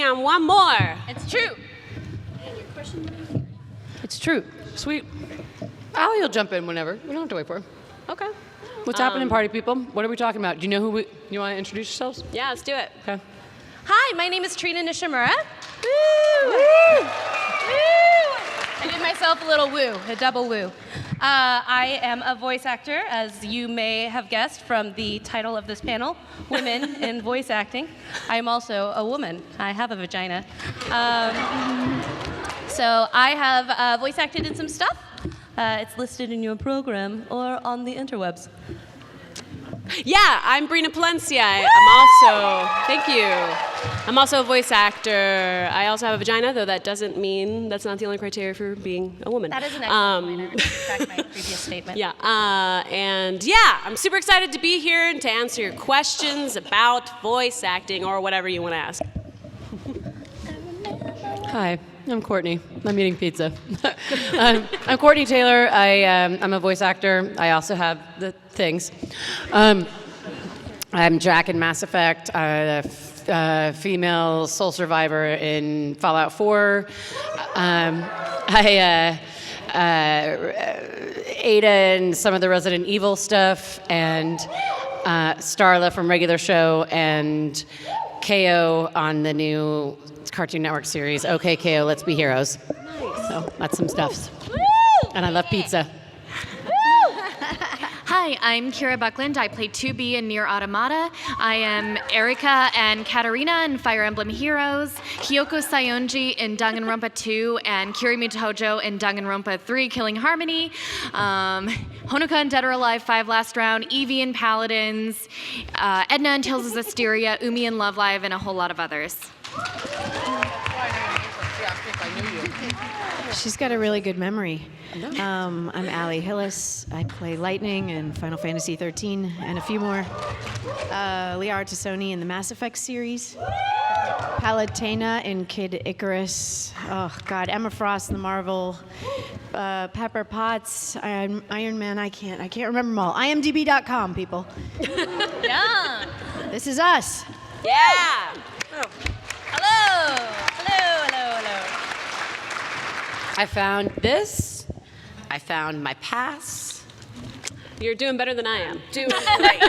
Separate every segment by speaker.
Speaker 1: on one more.
Speaker 2: It's true.
Speaker 3: It's true. Sweet. Allie will jump in whenever. We don't have to wait for her.
Speaker 1: Okay.
Speaker 3: What's happening, party people? What are we talking about? Do you know who you want to introduce yourselves?
Speaker 1: Yeah, let's do it.
Speaker 3: Okay.
Speaker 2: Hi, my name is Trina Nishimura. Woo! Woo! I did myself a little woo, a double woo. I am a voice actor, as you may have guessed from the title of this panel, Women in Voice Acting. I am also a woman. I have a vagina. So I have voice acted in some stuff. It's listed in your program or on the interwebs.
Speaker 1: Yeah, I'm Brina Palencia. Thank you. I'm also a voice actor. I also have a vagina, though that doesn't mean that's not the only criteria for being a woman.
Speaker 2: That is an excellent point. I retract my previous statement.
Speaker 1: Yeah, I'm super excited to be here and to answer your questions about voice acting or whatever you want to ask.
Speaker 3: Hi, I'm Courtenay. I'm eating pizza. I'm Courtenay Taylor. I'm a voice actor. I also have the things. I'm Jack in Mass Effect. Female soul survivor in Fallout 4. Ada in some of the Resident Evil stuff, and Starla from regular show, and KO on the new Cartoon Network series, OK KO, Let's Be Heroes. Nice. So that's some stuff.
Speaker 2: Woo!
Speaker 3: And I love pizza.
Speaker 4: Hi, I'm Kira Buckland. I play 2B in Nier Automata. I am Erika and Katarina in Fire Emblem Heroes, Hyoko Sayonji in Danganronpa 2, and Kirimi Tojo in Danganronpa 3, Killing Harmony, Honoka in Dead or Alive 5 Last Round, Evie in Paladins, Edna in Tales of Zestiria, Umi in Love Live, and a whole lot of others.
Speaker 5: She's got a really good memory. I'm Allie Hillis. I play Lightning in Final Fantasy XIII and a few more. Liara Tassoni in the Mass Effect series. Palutena in Kid Icarus. Oh, God. Emma Frost in the Marvel. Pepper Potts, Iron Man. I can't remember them all. IMDb.com, people.
Speaker 2: Yeah.
Speaker 5: This is us.
Speaker 1: Yeah.
Speaker 2: Hello. Hello. Hello. Hello.
Speaker 3: I found this. I found my pass.
Speaker 1: You're doing better than I am.
Speaker 6: Doing great.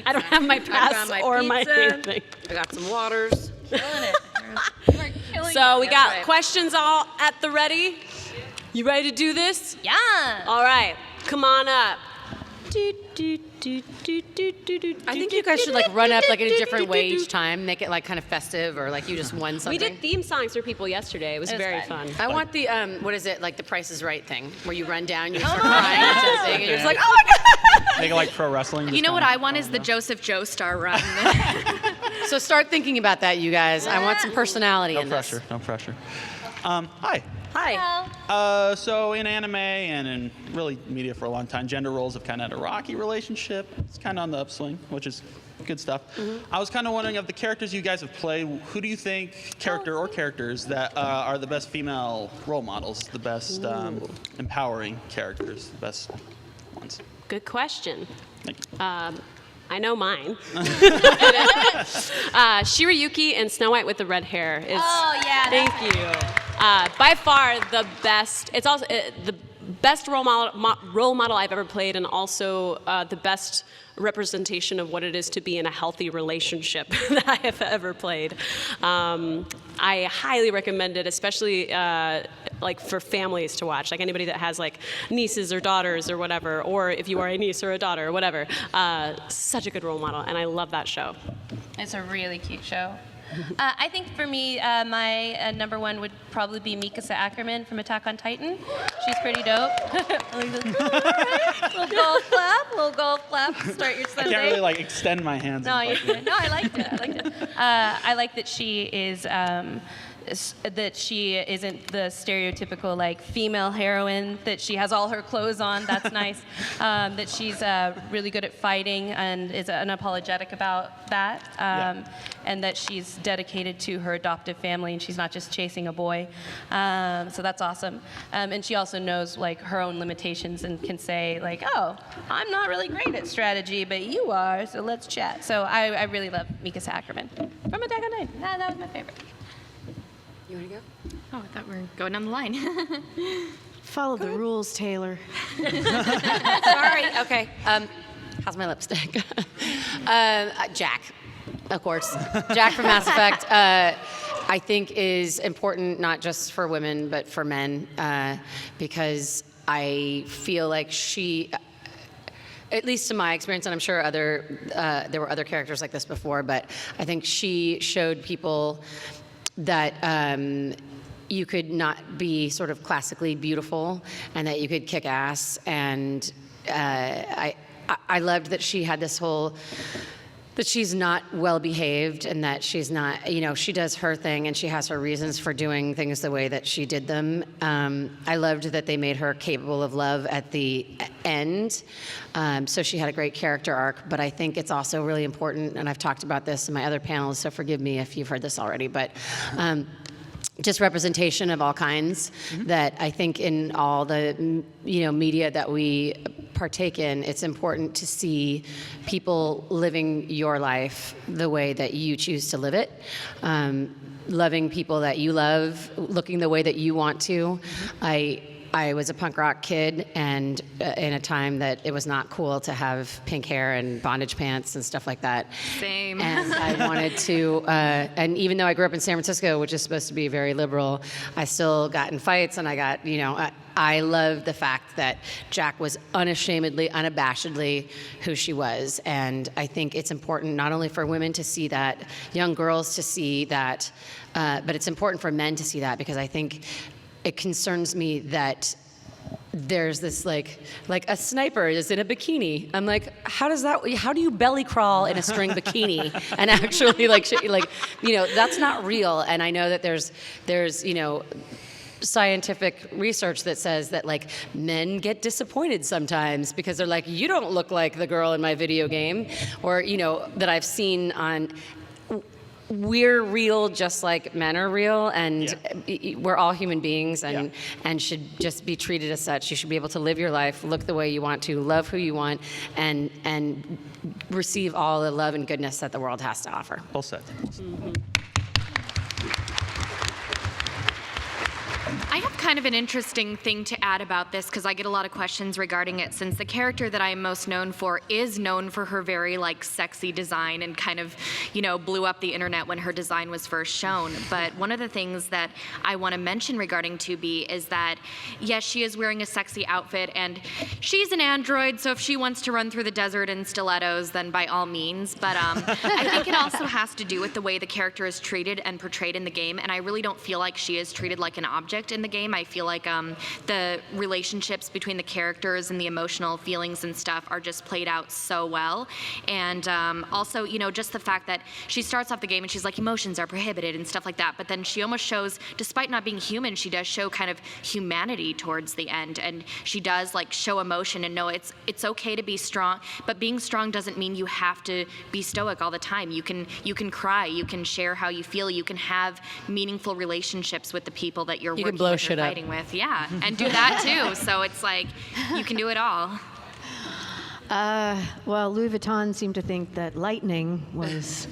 Speaker 1: I don't have my pass or my anything.
Speaker 6: I got some waters.
Speaker 2: Killing it. You are killing
Speaker 1: So
Speaker 2: it.
Speaker 1: we got
Speaker 6: right.
Speaker 1: questions all at the ready. You ready to do this?
Speaker 2: Yeah.
Speaker 1: All right, come on up.
Speaker 3: I think you guys should like run up like in a different way each time, make it like kind of festive, or like you just won something.
Speaker 1: We did theme songs for people yesterday. It was very fun.
Speaker 3: I want the what is it, like the Price is Right thing, where you run down, you start crying, and sing, and you're just like, oh my god.
Speaker 7: Make it like pro wrestling.
Speaker 4: You know what I want is the Joseph Joestar run.
Speaker 3: So start thinking about that, you guys. I want some personality
Speaker 7: No
Speaker 3: in
Speaker 7: pressure.
Speaker 3: this.
Speaker 7: No pressure. Hi.
Speaker 1: Hi.
Speaker 7: So in anime and in really media for a long time, gender roles have kind of had a rocky relationship. It's kind of on the upswing, which is good stuff. I was kind of wondering, of the characters you guys have played, who do you think, character or characters, that are the best female role models, the best empowering characters, the best ones?
Speaker 1: Good question.
Speaker 7: Thank you.
Speaker 1: I know mine. Shirayuki in Snow White with the red hair is.
Speaker 2: Oh, yeah.
Speaker 1: Thank you. By far the best. It's also the best role model I've ever played, and also the best representation of what it is to be in a healthy relationship that I have ever played. I highly recommend it, especially like for families to watch, like anybody that has like nieces or daughters or whatever, or if you are a niece or a daughter or whatever. Such a good role model, and I love that show.
Speaker 2: It's a really cute show. I think for me, my number one would probably be Mikasa Ackerman from Attack on Titan. She's pretty dope. Little golf clap. Start your
Speaker 7: I
Speaker 2: Sunday.
Speaker 7: can't really like extend my hands.
Speaker 2: No,
Speaker 7: and fucking-
Speaker 2: no, I liked it. I like that she is. That she isn't the stereotypical like female heroine, that she has all her clothes on, that's nice. That she's really good at fighting and is unapologetic about that. and that she's dedicated to her adoptive family, and she's not just chasing a boy. So that's awesome. And she also knows like her own limitations and can say like, oh, I'm not really great at strategy, but you are, so let's chat. So I really love Mikasa Ackerman from Attack on Titan. That was my favorite.
Speaker 3: You want to go?
Speaker 4: Oh, I thought we were going down the line.
Speaker 5: Follow the rules, Taylor.
Speaker 3: Sorry. Okay. How's my lipstick? Jack, of course. Jack from Mass Effect. I think is important not just for women but for men, because I feel like she, at least in my experience, and I'm sure there were other characters like this before, but I think she showed people that you could not be sort of classically beautiful and that you could kick ass. And I loved that she had this whole, that she's not well behaved and that she's not, she does her thing and she has her reasons for doing things the way that she did them. I loved that they made her capable of love at the end. So she had a great character arc, but I think it's also really important, and I've talked about this in my other panels, so forgive me if you've heard this already, but just representation of all kinds, that I think in all the media that we partake in, it's important to see people living your life the way that you choose to live it, loving people that you love, looking the way that you want to. I was a punk rock kid, and in a time that it was not cool to have pink hair and bondage pants and stuff like that.
Speaker 4: Same.
Speaker 3: And I wanted to, and even though I grew up in San Francisco, which is supposed to be very liberal, I still got in fights, and I got, I love the fact that Jack was unashamedly, unabashedly who she was. And I think it's important not only for women to see that, young girls to see that, but it's important for men to see that, because I think it concerns me that there's this like a sniper is in a bikini. I'm like, how do you belly crawl in a string bikini and actually that's not real. And I know that there's scientific research that says that men get disappointed sometimes because they're like, you don't look like the girl in my video game, or that I've seen on. We're real just like men are real, and we're all human beings and should just be treated as such. You should be able to live your life, look the way you want to, love who you want, and receive all the love and goodness that the world has to offer.
Speaker 7: Well said.
Speaker 3: Mm-hmm.
Speaker 4: I have kind of an interesting thing to add about this, because I get a lot of questions regarding it, since the character that I am most known for is known for her very sexy design and kind of blew up the internet when her design was first shown. But one of the things that I want to mention regarding 2B is that yes, she is wearing a sexy outfit, and she's an android, so if she wants to run through the desert in stilettos, then by all means. But I think it also has to do with the way the character is treated and portrayed in the game, and I really don't feel like she is treated like an object in the game. I feel like the relationships between the characters and the emotional feelings and stuff are just played out so well. And also, just the fact that she starts off the game and she's like, emotions are prohibited and stuff like that, but then she almost shows, despite not being human, she does show kind of humanity towards the end, and she does show emotion and know it's okay to be strong, but being strong doesn't mean you have to be stoic all the time. You can cry, you can share how you feel, you can have meaningful relationships with the people that you're working
Speaker 3: blow
Speaker 4: with
Speaker 3: shit
Speaker 4: or
Speaker 3: up.
Speaker 4: fighting with. Yeah, and do that too. So it's you can do it all.
Speaker 5: Well, Louis Vuitton seemed to think that Lightning was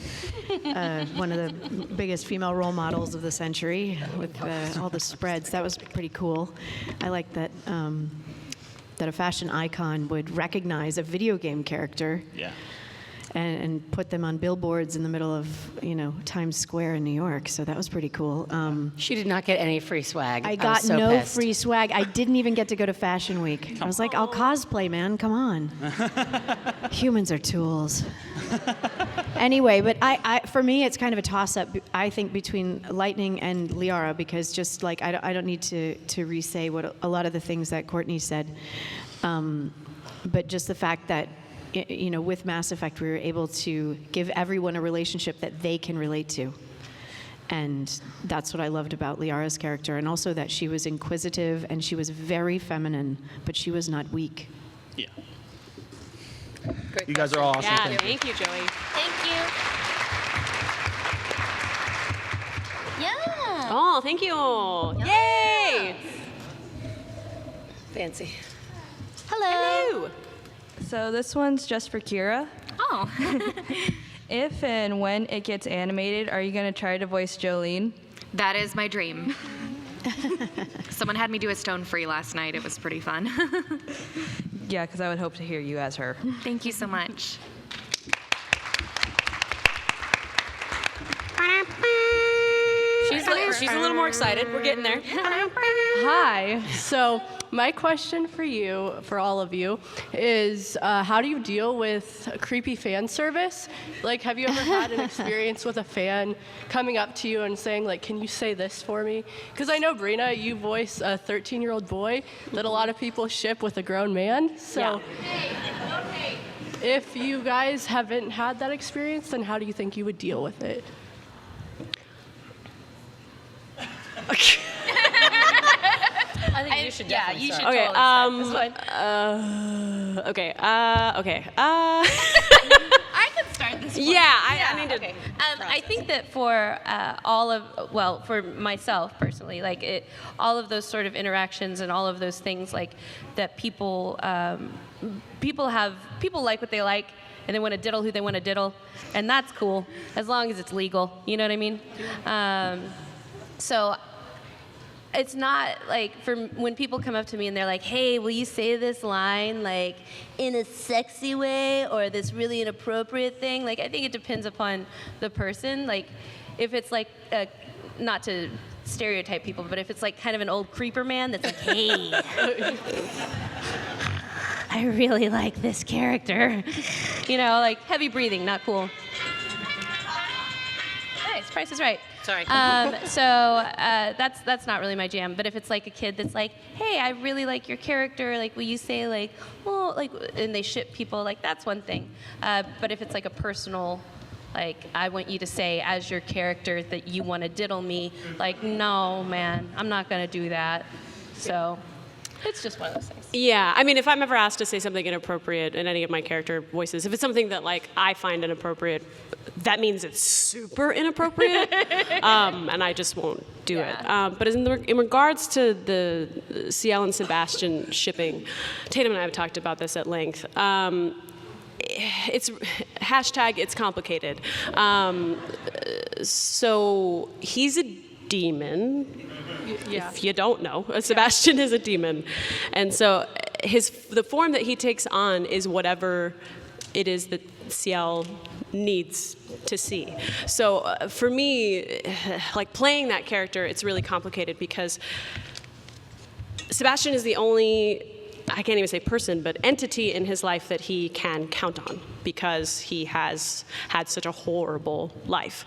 Speaker 5: one of the biggest female role models of the century with all the spreads. That was pretty cool. I like that that a fashion icon would recognize a video game character.
Speaker 7: Yeah.
Speaker 5: And put them on billboards in the middle of, Times Square in New York. So that was pretty cool.
Speaker 3: She did not get any free swag.
Speaker 5: I
Speaker 3: was
Speaker 5: got
Speaker 3: so
Speaker 5: no
Speaker 3: pissed.
Speaker 5: free swag. I didn't even get to go to Fashion Week. I was like, I'll cosplay, man. Come on. Humans are tools. Anyway, but for me, it's kind of a toss-up, I think, between Lightning and Liara, because just I don't need to re-say what a lot of the things that Courtenay said. But just the fact that with Mass Effect, we were able to give everyone a relationship that they can relate to. And that's what I loved about Liara's character. And also that she was inquisitive and she was very feminine, but she was not weak.
Speaker 7: Yeah.
Speaker 1: Great
Speaker 7: You guys are all awesome.
Speaker 1: Yeah,
Speaker 7: Thank you.
Speaker 1: thank you, Joey.
Speaker 4: Thank you.
Speaker 1: Oh, thank you. Yay!
Speaker 6: Fancy.
Speaker 1: Hello.
Speaker 8: So this one's just for Kira.
Speaker 4: Oh.
Speaker 8: If and when it gets animated, are you going to try to voice Jolene?
Speaker 4: That is my dream. Someone had me do a Stone Free last night. It was pretty fun.
Speaker 8: Yeah, because I would hope to hear you as her.
Speaker 4: Thank you so much.
Speaker 6: She's a little more excited. We're getting there.
Speaker 9: Hi. So my question for you, for all of you, is how do you deal with creepy fan service? Like, have you ever had an experience with a fan coming up to you and saying, like, can you say this for me? Because I know, Brina, you voice a 13-year-old boy that a lot of people ship with a grown man. So if you guys haven't had that experience, then how do you think you would deal with it?
Speaker 6: I think you should definitely start.
Speaker 1: Okay.
Speaker 2: I can start this one.
Speaker 1: Yeah. I need to.
Speaker 2: Okay. I think that for for myself personally, like all of those sort of interactions and all of those things, like that people like what they like, and they want to diddle who they want to diddle, and that's cool as long as it's legal. You know what I mean? So it's not like when people come up to me and they're like, hey, will you say this line like in a sexy way or this really inappropriate thing? Like, I think it depends upon the person. Like, if it's like, not to stereotype people, but if it's like kind of an old creeper man that's like, hey, I really like this character. You know, like heavy breathing, not cool. Nice, Price is Right.
Speaker 6: Sorry.
Speaker 2: That's not really my jam. But if it's like a kid that's like, hey, I really like your character, like, will you say like, well, like, and they ship people, like, that's one thing. But if it's like a personal, like, I want you to say as your character that you want to diddle me, like, no, man, I'm not gonna do that. So it's just one of those things.
Speaker 1: Yeah, I mean, if I'm ever asked to say something inappropriate in any of my character voices, if it's something that like I find inappropriate, that means it's super inappropriate, and I just won't do it. But in regards to the Ciel and Sebastian shipping, Tatum and I have talked about this at length. It's # it's complicated. So he's a demon.
Speaker 9: Yeah.
Speaker 1: If you don't know, Sebastian is a demon, and so the form that he takes on is whatever it is that Ciel needs to see. So for me, like playing that character, it's really complicated because Sebastian is the only, I can't even say person, but entity in his life that he can count on because he has had such a horrible life.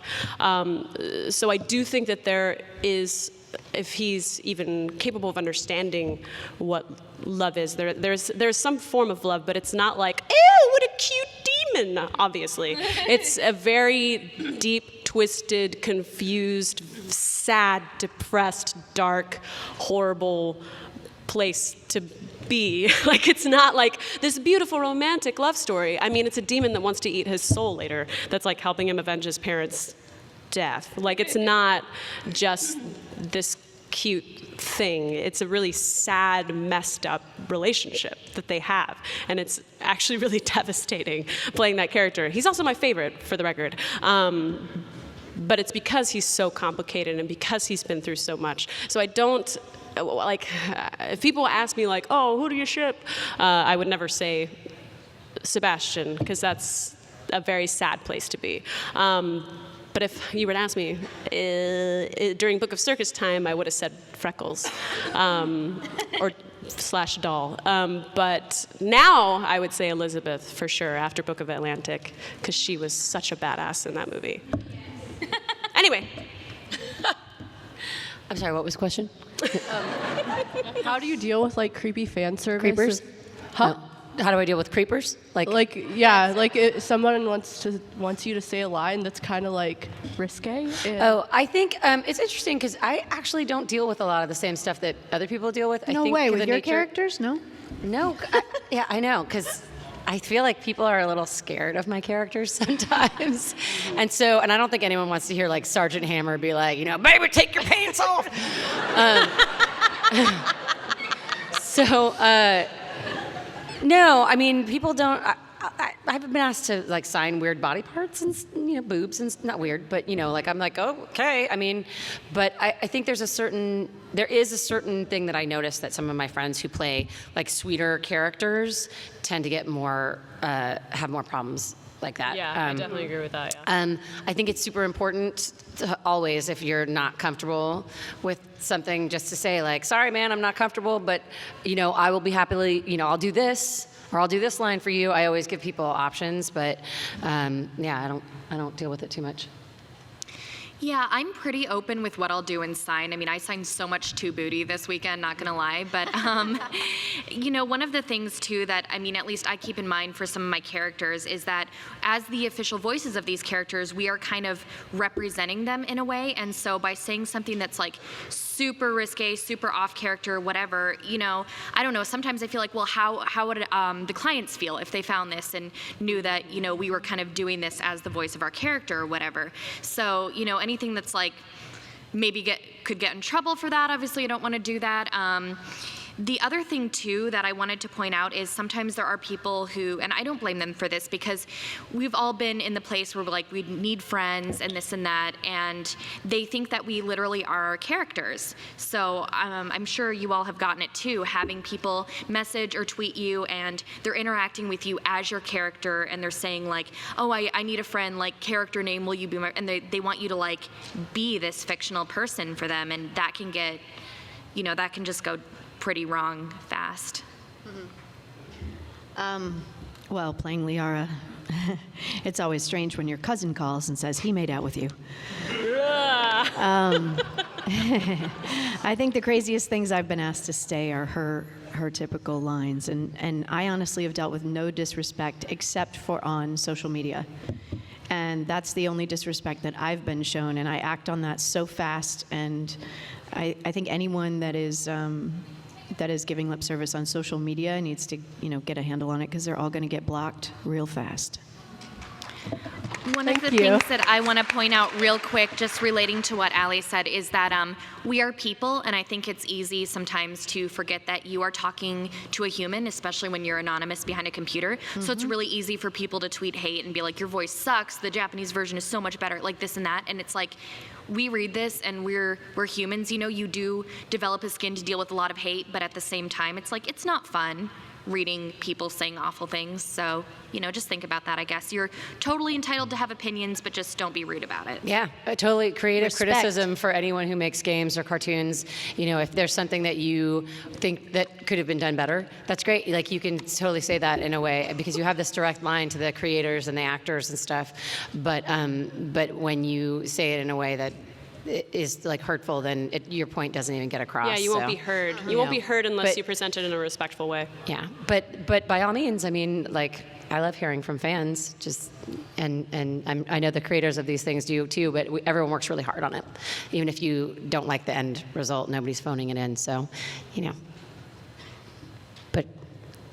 Speaker 1: So I do think that there is, if he's even capable of understanding what love is, there's some form of love, but it's not like, ew, what a cute demon, obviously. It's a very deep, twisted, confused, sad, depressed, dark, horrible place to be. Like, it's not like this beautiful romantic love story. I mean, it's a demon that wants to eat his soul later, that's like helping him avenge his parents' death. Like, it's not just this cute thing. It's a really sad, messed up relationship that they have. And it's actually really devastating playing that character. He's also my favorite, for the record. But it's because he's so complicated and because he's been through so much. So I don't, like, if people ask me, like, oh, who do you ship? I would never say Sebastian, because that's a very sad place to be. But if you were to ask me, during Book of Circus time, I would have said Freckles, or / Doll. But now I would say Elizabeth, for sure, after Book of Atlantic, because she was such a badass in that movie. Anyway.
Speaker 3: I'm sorry, what was the question?
Speaker 9: How do you deal with like creepy fan service?
Speaker 3: Creepers?
Speaker 9: Huh?
Speaker 3: How do I deal with creepers?
Speaker 9: Someone wants you to say a line that's kind of like risque.
Speaker 3: Oh, I think it's interesting because I actually don't deal with a lot of the same stuff that other people deal with.
Speaker 5: No
Speaker 3: I think
Speaker 5: way,
Speaker 3: the
Speaker 5: with your
Speaker 3: nature-
Speaker 5: characters? No?
Speaker 3: No, I know, because I feel like people are a little scared of my characters sometimes. And I don't think anyone wants to hear like Sergeant Hammer be like, baby, take your pants off. No, I mean, people don't. I've been asked to like sign weird body parts and boobs and not weird, but like I'm like, oh, okay. I mean, but I think there is a certain thing that I noticed that some of my friends who play like sweeter characters tend to get more have more problems like that.
Speaker 1: Yeah, I definitely agree with that. Yeah.
Speaker 3: I think it's super important to always, if you're not comfortable with something, just to say like, sorry, man, I'm not comfortable, but I will be happily, I'll do this. Or I'll do this line for you. I always give people options, but I don't deal with it too much.
Speaker 4: Yeah, I'm pretty open with what I'll do and sign. I mean, I signed so much to booty this weekend, not gonna lie. But, one of the things too that, at least I keep in mind for some of my characters is that as the official voices of these characters, we are kind of representing them in a way. And so by saying something that's like super risque, super off character, whatever, I don't know, sometimes I feel like, well, how would the clients feel if they found this and knew that, we were kind of doing this as the voice of our character or whatever. So, anything that's like maybe could get in trouble for that, obviously I don't want to do that. The other thing too that I wanted to point out is sometimes there are people who, and I don't blame them for this because we've all been in the place where we need friends and this and that, and they think that we literally are our characters. So I'm sure you all have gotten it too, having people message or tweet you and they're interacting with you as your character and they're saying like, oh, I need a friend, like character name, will you be my, and they want you to like be this fictional person for them, and that can get, that can just go pretty wrong fast.
Speaker 5: Well, playing Liara, it's always strange when your cousin calls and says he made out with you. I think the craziest things I've been asked to say are her typical lines, and I honestly have dealt with no disrespect except for on social media. And that's the only disrespect that I've been shown, and I act on that so fast, and I think anyone that is giving lip service on social media needs to, get a handle on it, because they're all going to get blocked real fast.
Speaker 4: One of the things that I want to point out real quick, just relating to what Allie said, is that we are people, and I think it's easy sometimes to forget that you are talking to a human, especially when you're anonymous behind a computer. Mm-hmm. So it's really easy for people to tweet hate and be like, your voice sucks, the Japanese version is so much better, like this and that, and it's like, we read this and we're humans, you do develop a skin to deal with a lot of hate, but at the same time, it's like, it's not fun reading people saying awful things. So, just think about that, I guess. You're totally entitled to have opinions, but just don't be rude about it.
Speaker 3: Yeah, totally. Creative criticism for anyone who makes games or cartoons. If there's something that you think that could have been done better, that's great. Like, you can totally say that in a way, because you have this direct line to the creators and the actors and stuff. But when you say it in a way that is like hurtful, then your point doesn't even get across.
Speaker 1: Yeah, you won't be heard. You won't be heard unless you present it in a respectful way.
Speaker 3: Yeah, but by all means, I love hearing from fans. And I know the creators of these things do too. But everyone works really hard on it. Even if you don't like the end result, nobody's phoning it in. So, But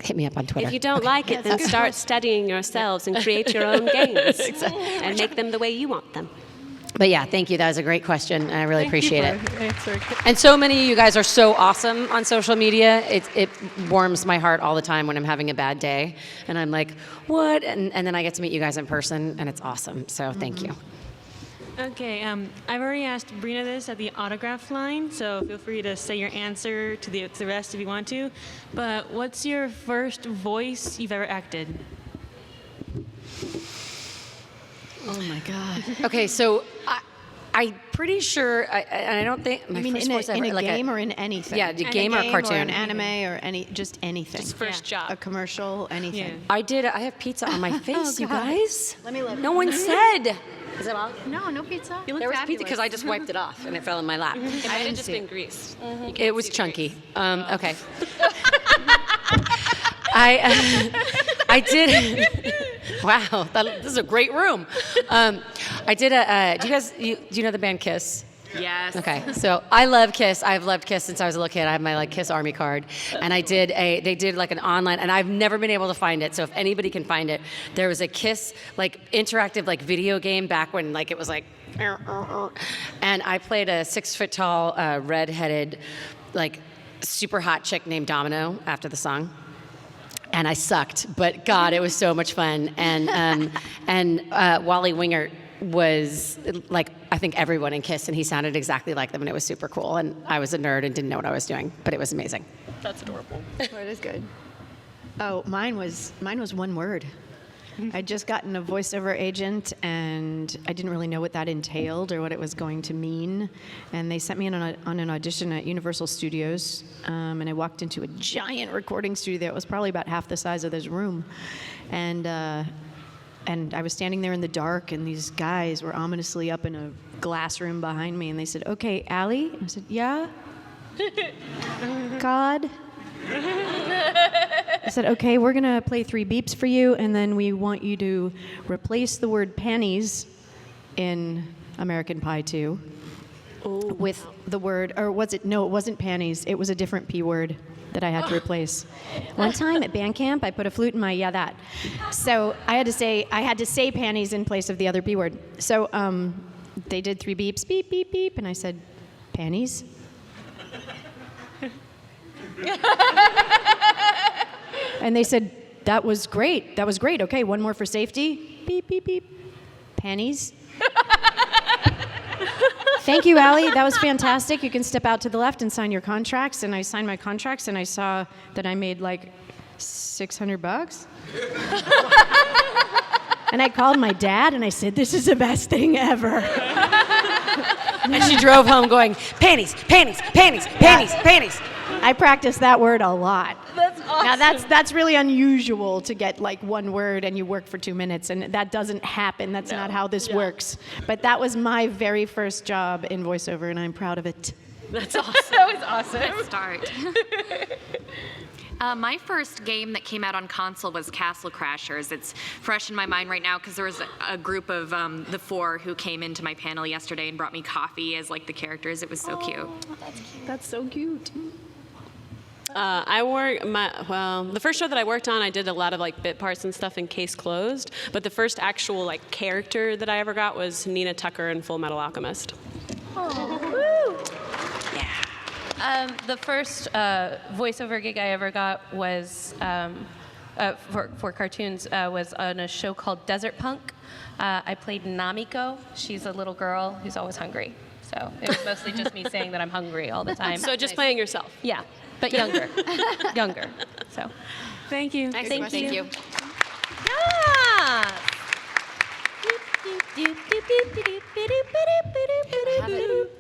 Speaker 3: hit me up on Twitter.
Speaker 1: If you don't like it, then start studying yourselves and create your own games and make them the way you want them.
Speaker 3: But yeah, thank you. That was a great question. I really appreciate it.
Speaker 9: Answering.
Speaker 3: And so many of you guys are so awesome on social media. It warms my heart all the time when I'm having a bad day. And I'm like, what? And then I get to meet you guys in person, and it's awesome. So thank you.
Speaker 10: Okay, I've already asked Brina this at the autograph line, so feel free to say your answer to the rest if you want to. But what's your first voice you've ever acted?
Speaker 5: Oh my God.
Speaker 3: Okay, so I'm pretty sure, I don't think my first voice ever,
Speaker 5: in a game or in anything?
Speaker 3: Yeah, game or cartoon.
Speaker 5: Or an anime or just anything.
Speaker 1: Just first job.
Speaker 5: A commercial, anything.
Speaker 3: Yeah. I have pizza on my face, you guys.
Speaker 5: Let me look.
Speaker 3: No one said. Is it all?
Speaker 4: No pizza. You look
Speaker 3: There was
Speaker 4: fabulous.
Speaker 3: pizza because I just wiped it off and it fell in my lap.
Speaker 1: It might have just been grease.
Speaker 3: It was chunky. Okay. I did. Wow, this is a great room. I did do you know the band Kiss?
Speaker 4: Yes.
Speaker 3: Okay, so I love Kiss. I've loved Kiss since I was a little kid. I have my like Kiss Army card, and they did like an online, and I've never been able to find it. So if anybody can find it, there was a Kiss like interactive like video game back when like it was like, and I played a 6 foot tall redheaded like super hot chick named Domino after the song. And I sucked, but God, it was so much fun. And Wally Wingert was like, I think everyone in Kiss, and he sounded exactly like them, and it was super cool. And I was a nerd and didn't know what I was doing, but it was amazing.
Speaker 1: That's adorable.
Speaker 5: Oh, it is good. Oh, mine was one word. I'd just gotten a voiceover agent, and I didn't really know what that entailed or what it was going to mean. And they sent me on an audition at Universal Studios, and I walked into a giant recording studio that was probably about half the size of this room. And I was standing there in the dark, and these guys were ominously up in a glass room behind me, and they said, "Okay, Allie?" I said, "Yeah." "God?" I said, "Okay, we're gonna play 3 beeps for you, and then we want you to replace the word panties in American Pie 2 with the word, or was it? No, it wasn't panties. It was a different P word that I had to replace. One time at band camp, I put a flute in my that. So I had to say panties in place of the other P word. So they did 3 beeps, beep, beep, beep, and I said, panties? And they said, that was great. Okay, one more for safety. Beep, beep, beep. Panties. Thank you, Allie. That was fantastic. You can step out to the left and sign your contracts. And I signed my contracts, and I saw that I made like $600. And I called my dad, and I said, "This is the best thing ever."
Speaker 3: And she drove home going, panties, panties, panties, panties, panties.
Speaker 5: I practiced that word a lot.
Speaker 2: That's awesome.
Speaker 5: Now that's really unusual to get like one word and you work for 2 minutes, and that doesn't happen. That's not how this works. But that was my very first job in voiceover, and I'm proud of it.
Speaker 2: That's awesome. That was awesome.
Speaker 4: Good start. My first game that came out on console was Castle Crashers. It's fresh in my mind right now because there was a group of the 4 who came into my panel yesterday and brought me coffee as like the characters. It was so cute.
Speaker 5: That's so cute.
Speaker 1: The first show that I worked on, I did a lot of like bit parts and stuff in Case Closed. But the first actual like character that I ever got was Nina Tucker in Full Metal Alchemist.
Speaker 2: Oh, woo! Yeah. The first voiceover gig I ever got was for cartoons was on a show called Desert Punk. I played Namiko. She's a little girl who's always hungry. So it was mostly just me saying that I'm hungry all the time.
Speaker 1: So just playing yourself.
Speaker 2: Yeah, but younger. Younger. So.
Speaker 10: Thank you.
Speaker 2: Thank you.
Speaker 3: you.
Speaker 2: Yeah.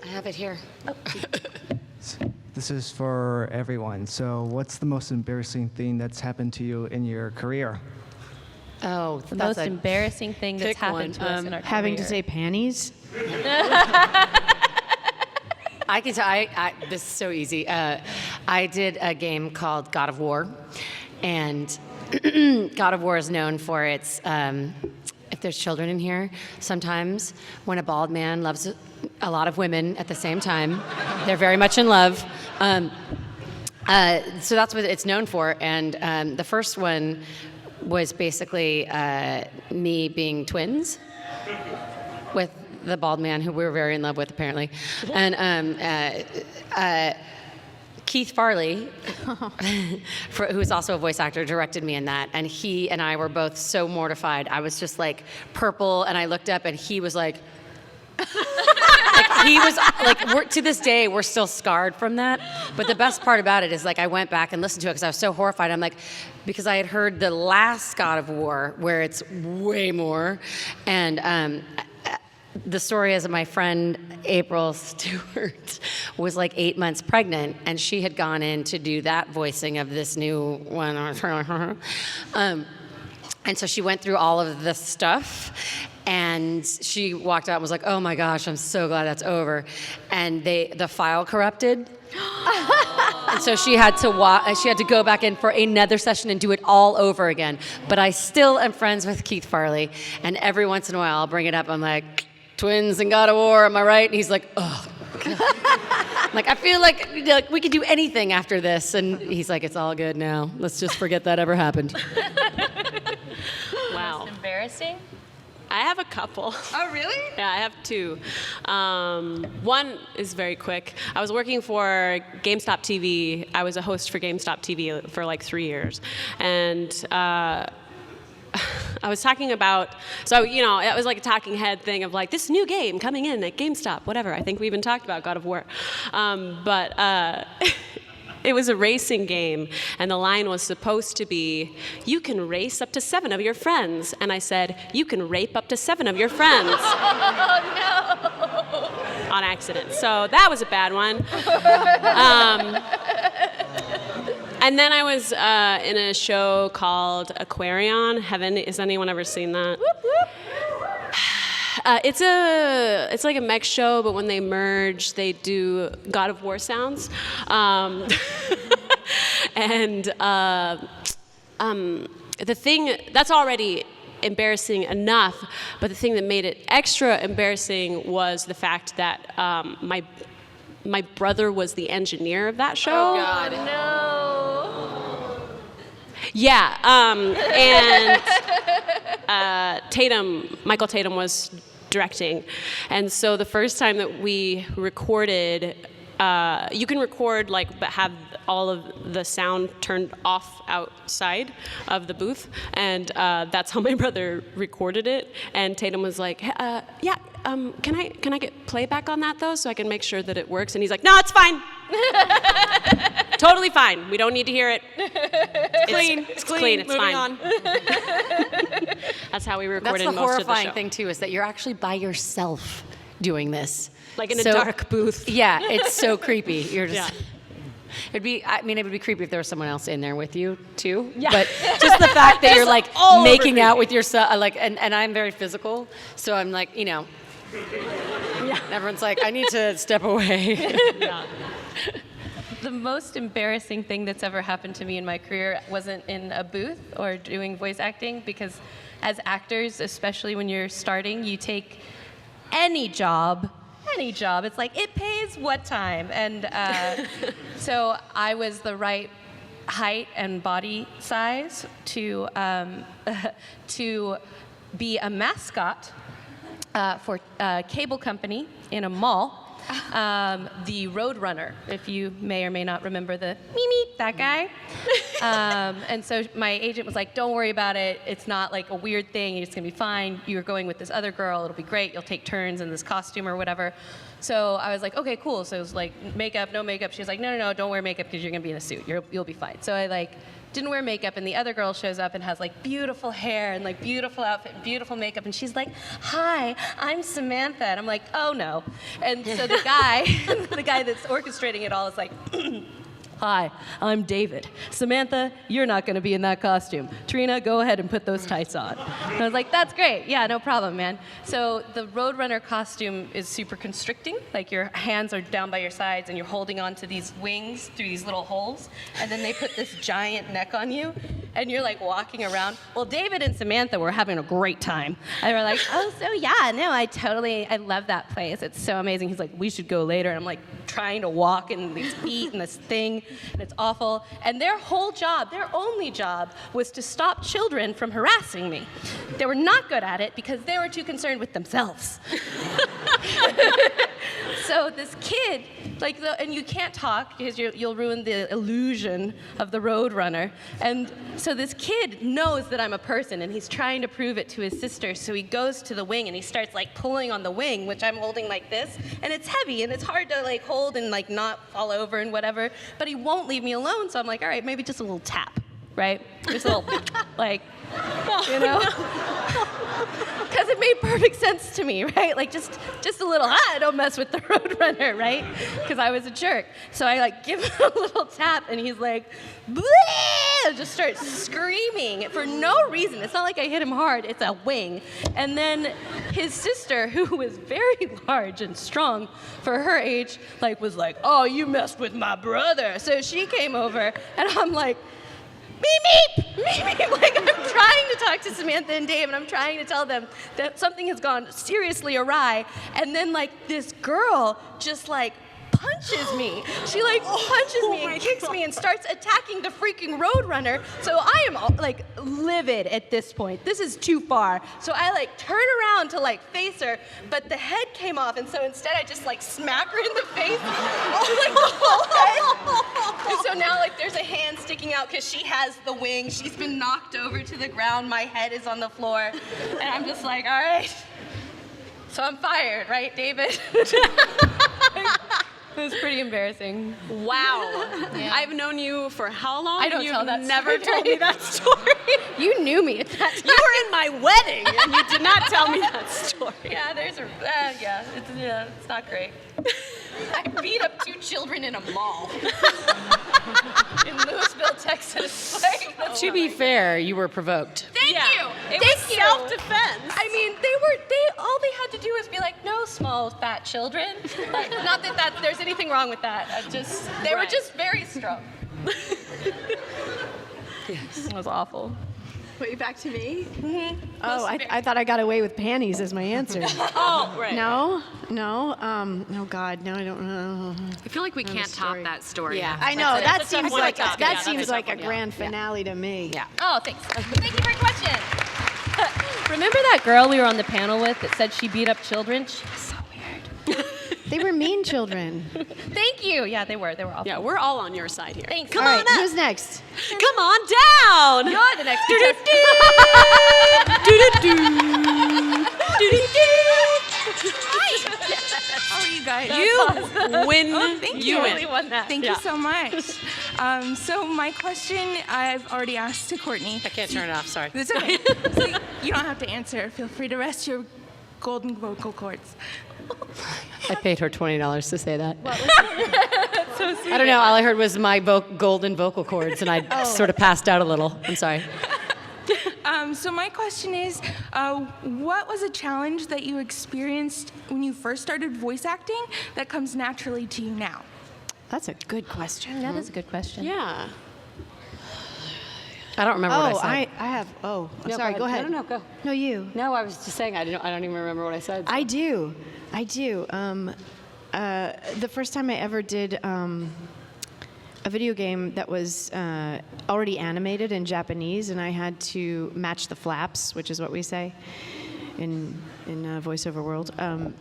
Speaker 3: I have it here.
Speaker 11: This is for everyone. So what's the most embarrassing thing that's happened to you in your career?
Speaker 3: Oh,
Speaker 2: The most embarrassing thing that's
Speaker 3: pick
Speaker 2: happened
Speaker 3: one.
Speaker 2: to us in our
Speaker 5: Having to
Speaker 2: career.
Speaker 5: say panties?
Speaker 3: I can tell. This is so easy. I did a game called God of War, and God of War is known for its. If there's children in here, sometimes when a bald man loves a lot of women at the same time, they're very much in love. So that's what it's known for. And the first one was basically me being twins with the bald man who we were very in love with, apparently. And Keith Farley, who is also a voice actor, directed me in that. And he and I were both so mortified. I was just like purple, and I looked up, and he was like, he was like, to this day, we're still scarred from that. But the best part about it is, like, I went back and listened to it because I was so horrified. I'm like, because I had heard the last God of War, where it's way more. And the story is my friend April Stewart was like 8 months pregnant, and she had gone in to do that voicing of this new one. And so she went through all of the stuff, and she walked out and was like, "Oh my gosh, I'm so glad that's over." And the file corrupted. And so she had to go back in for another session and do it all over again. But I still am friends with Keith Farley, and every once in a while I'll bring it up. I'm like, "Twins and God of War, am I right?" And he's like, "Oh, Like, I feel like we could do anything after this. And he's like, it's all good now. Let's just forget that ever happened.
Speaker 1: Wow.
Speaker 2: Most embarrassing?
Speaker 1: I have a couple.
Speaker 2: Oh, really?
Speaker 1: Yeah, I have two. One is very quick. I was working for GameStop TV. I was a host for GameStop TV for like 3 years. And I was talking about, so, it was like a talking head thing of like, this new game coming in at GameStop, whatever. I think we even talked about God of War. But it was a racing game, and the line was supposed to be, you can race up to 7 of your friends. And I said, you can rape up to 7 of your friends.
Speaker 2: Oh, no.
Speaker 1: On accident. So that was a bad one. And then I was in a show called Aquarion. Has anyone ever seen that?
Speaker 2: Whoop, whoop.
Speaker 1: It's like a mech show, but when they merge, they do God of War sounds. And the thing that's already embarrassing enough, but the thing that made it extra embarrassing was the fact that my brother was the engineer of that show.
Speaker 3: Oh, God.
Speaker 2: No.
Speaker 1: Yeah, and Michael Tatum was directing. And so the first time that we recorded, you can record, but have all of the sound turned off outside of the booth. And that's how my brother recorded it. And Tatum was like, can I get playback on that, though, so I can make sure that it works? And he's like, no, it's fine. Totally fine. We don't need to hear it. It's clean. It's clean. It's
Speaker 6: Moving
Speaker 1: fine.
Speaker 6: on.
Speaker 1: That's how we
Speaker 3: That's
Speaker 1: recorded
Speaker 3: the
Speaker 1: most of the
Speaker 3: horrifying
Speaker 1: show.
Speaker 3: thing, too, is that you're actually by yourself doing this.
Speaker 1: Like in a dark booth.
Speaker 3: Yeah, it's so creepy. You're just...
Speaker 1: Yeah.
Speaker 3: It would be creepy if there was someone else in there with you, too. Yeah. But just the fact that you're, making out with yourself, and I'm very physical, so I'm like, Yeah. Everyone's like, I need to step away.
Speaker 1: Yeah.
Speaker 2: The most embarrassing thing that's ever happened to me in my career wasn't in a booth or doing voice acting, because as actors, especially when you're starting, you take any job. It's like, it pays what time? And so I was the right height and body size to be a mascot for a cable company in a mall. The Roadrunner, if you may or may not remember the that guy. And so my agent was like, don't worry about it. It's not like a weird thing. It's going to be fine. You're going with this other girl. It'll be great. You'll take turns in this costume or whatever. So I was like, okay, cool. So it was like, makeup, no makeup. She was like, no, don't wear makeup because you're going to be in a suit. You'll be fine. So I didn't wear makeup, and the other girl shows up and has beautiful hair and beautiful outfit and beautiful makeup, and she's like, hi, I'm Samantha. And I'm like, oh no. And so the guy that's orchestrating it all is like, hi, I'm David. Samantha, you're not going to be in that costume. Trina, go ahead and put those tights on. And I was like, that's great. Yeah, no problem, man. So the Roadrunner costume is super constricting. Your hands are down by your sides, and you're holding onto these wings through these little holes. And then they put this giant neck on you, and you're walking around. Well, David and Samantha were having a great time. And they were like, oh, so yeah, no, I love that place. It's so amazing. He's like, we should go later. And I'm trying to walk in these feet and this thing. And it's awful. And their whole job, their only job, was to stop children from harassing me. They were not good at it because they were too concerned with themselves. So this kid, and you can't talk because you'll ruin the illusion of the Roadrunner. And so this kid knows that I'm a person, and he's trying to prove it to his sister. So he goes to the wing, and he starts pulling on the wing, which I'm holding like this, and it's heavy, and it's hard to hold and not fall over and whatever. But he won't leave me alone, so I'm like, all right, maybe just a little tap, right? Just a little, Because it made perfect sense to me, right? Just a little, don't mess with the Roadrunner, right? Because I was a jerk. So I give him a little tap, and he's like, bleh! Just starts screaming for no reason. It's not like I hit him hard, it's a wing. And then his sister, who was very large and strong for her age, was like, oh, you messed with my brother. So she came over, and I'm like, meep, meep, meep. Like, I'm trying to talk to Samantha and Dave, and I'm trying to tell them that something has gone seriously awry. And then, like, this girl just, like, punches me. She like punches me and kicks me and starts attacking the freaking Roadrunner. So I am like livid at this point. This is too far. So I like turn around to like face her, but the head came off, and so instead I just like smack her in the face. Like the whole head. And so now like there's a hand sticking out because she has the wing. She's been knocked over to the ground. My head is on the floor, and I'm just like, all right. So I'm fired, right, David? It was pretty embarrassing.
Speaker 1: Wow.
Speaker 2: Yeah.
Speaker 1: I've known you for how long?
Speaker 2: I don't
Speaker 1: You've
Speaker 2: tell that
Speaker 1: never
Speaker 2: story.
Speaker 1: told me that story.
Speaker 2: You knew me at that time.
Speaker 1: You were in my wedding, and you did not tell me that story.
Speaker 2: Yeah, there's a it's not great. I beat up 2 children in a mall in Louisville, Texas. Like,
Speaker 3: To be fair, you were provoked.
Speaker 2: Thank you.
Speaker 1: It
Speaker 2: Thank
Speaker 1: was
Speaker 2: you.
Speaker 1: self-defense.
Speaker 2: I mean, all they had to do was be like, no small fat children. Like, not that there's anything wrong with that. They were just very strong. It was awful.
Speaker 5: Wait, back to me?
Speaker 2: Mm-hmm.
Speaker 5: Oh, I thought I got away with panties as my answer.
Speaker 1: Oh, right.
Speaker 5: No. Oh God, no, I don't know.
Speaker 4: I feel like we can't top that story.
Speaker 3: Yeah.
Speaker 5: I know that
Speaker 1: That's a
Speaker 5: seems
Speaker 1: tough
Speaker 5: like
Speaker 1: one to top.
Speaker 5: that
Speaker 1: Yeah,
Speaker 5: seems
Speaker 1: that's a
Speaker 5: like
Speaker 1: tough
Speaker 5: a
Speaker 1: one.
Speaker 5: grand finale to me.
Speaker 3: Yeah.
Speaker 2: Oh, thanks. Thank you for your question. Remember that girl we were on the panel with that said she beat up children? She was so weird.
Speaker 5: They were mean children.
Speaker 2: Thank you. Yeah, they were. They were awful.
Speaker 1: Yeah, we're all on your side here.
Speaker 2: Thanks.
Speaker 1: Come
Speaker 5: All
Speaker 1: on
Speaker 5: right,
Speaker 1: up.
Speaker 5: who's next?
Speaker 1: Come on down.
Speaker 2: You're the next
Speaker 8: How are you guys?
Speaker 1: You win.
Speaker 8: Thank
Speaker 1: You
Speaker 8: you.
Speaker 1: win.
Speaker 2: really won that.
Speaker 8: Thank you so much. So my question I've already asked to Courtney.
Speaker 3: I can't turn it off, sorry.
Speaker 8: That's okay. So you don't have to answer. Feel free to rest your golden vocal cords.
Speaker 3: I paid her $20 to say that. I don't know. All I heard was my golden vocal cords, and I sort of passed out a little. I'm sorry.
Speaker 8: So my question is, what was a challenge that you experienced when you first started voice acting that comes naturally to you now?
Speaker 5: That's a good question.
Speaker 2: That is a good question.
Speaker 1: Yeah.
Speaker 3: I don't remember what I said.
Speaker 5: I have. Oh,
Speaker 3: No,
Speaker 5: sorry. Go ahead.
Speaker 3: No, go.
Speaker 5: No, you.
Speaker 3: No, I was just saying I don't even remember what I said.
Speaker 5: I do. The first time I ever did a video game that was already animated in Japanese, and I had to match the flaps, which is what we say in voiceover world.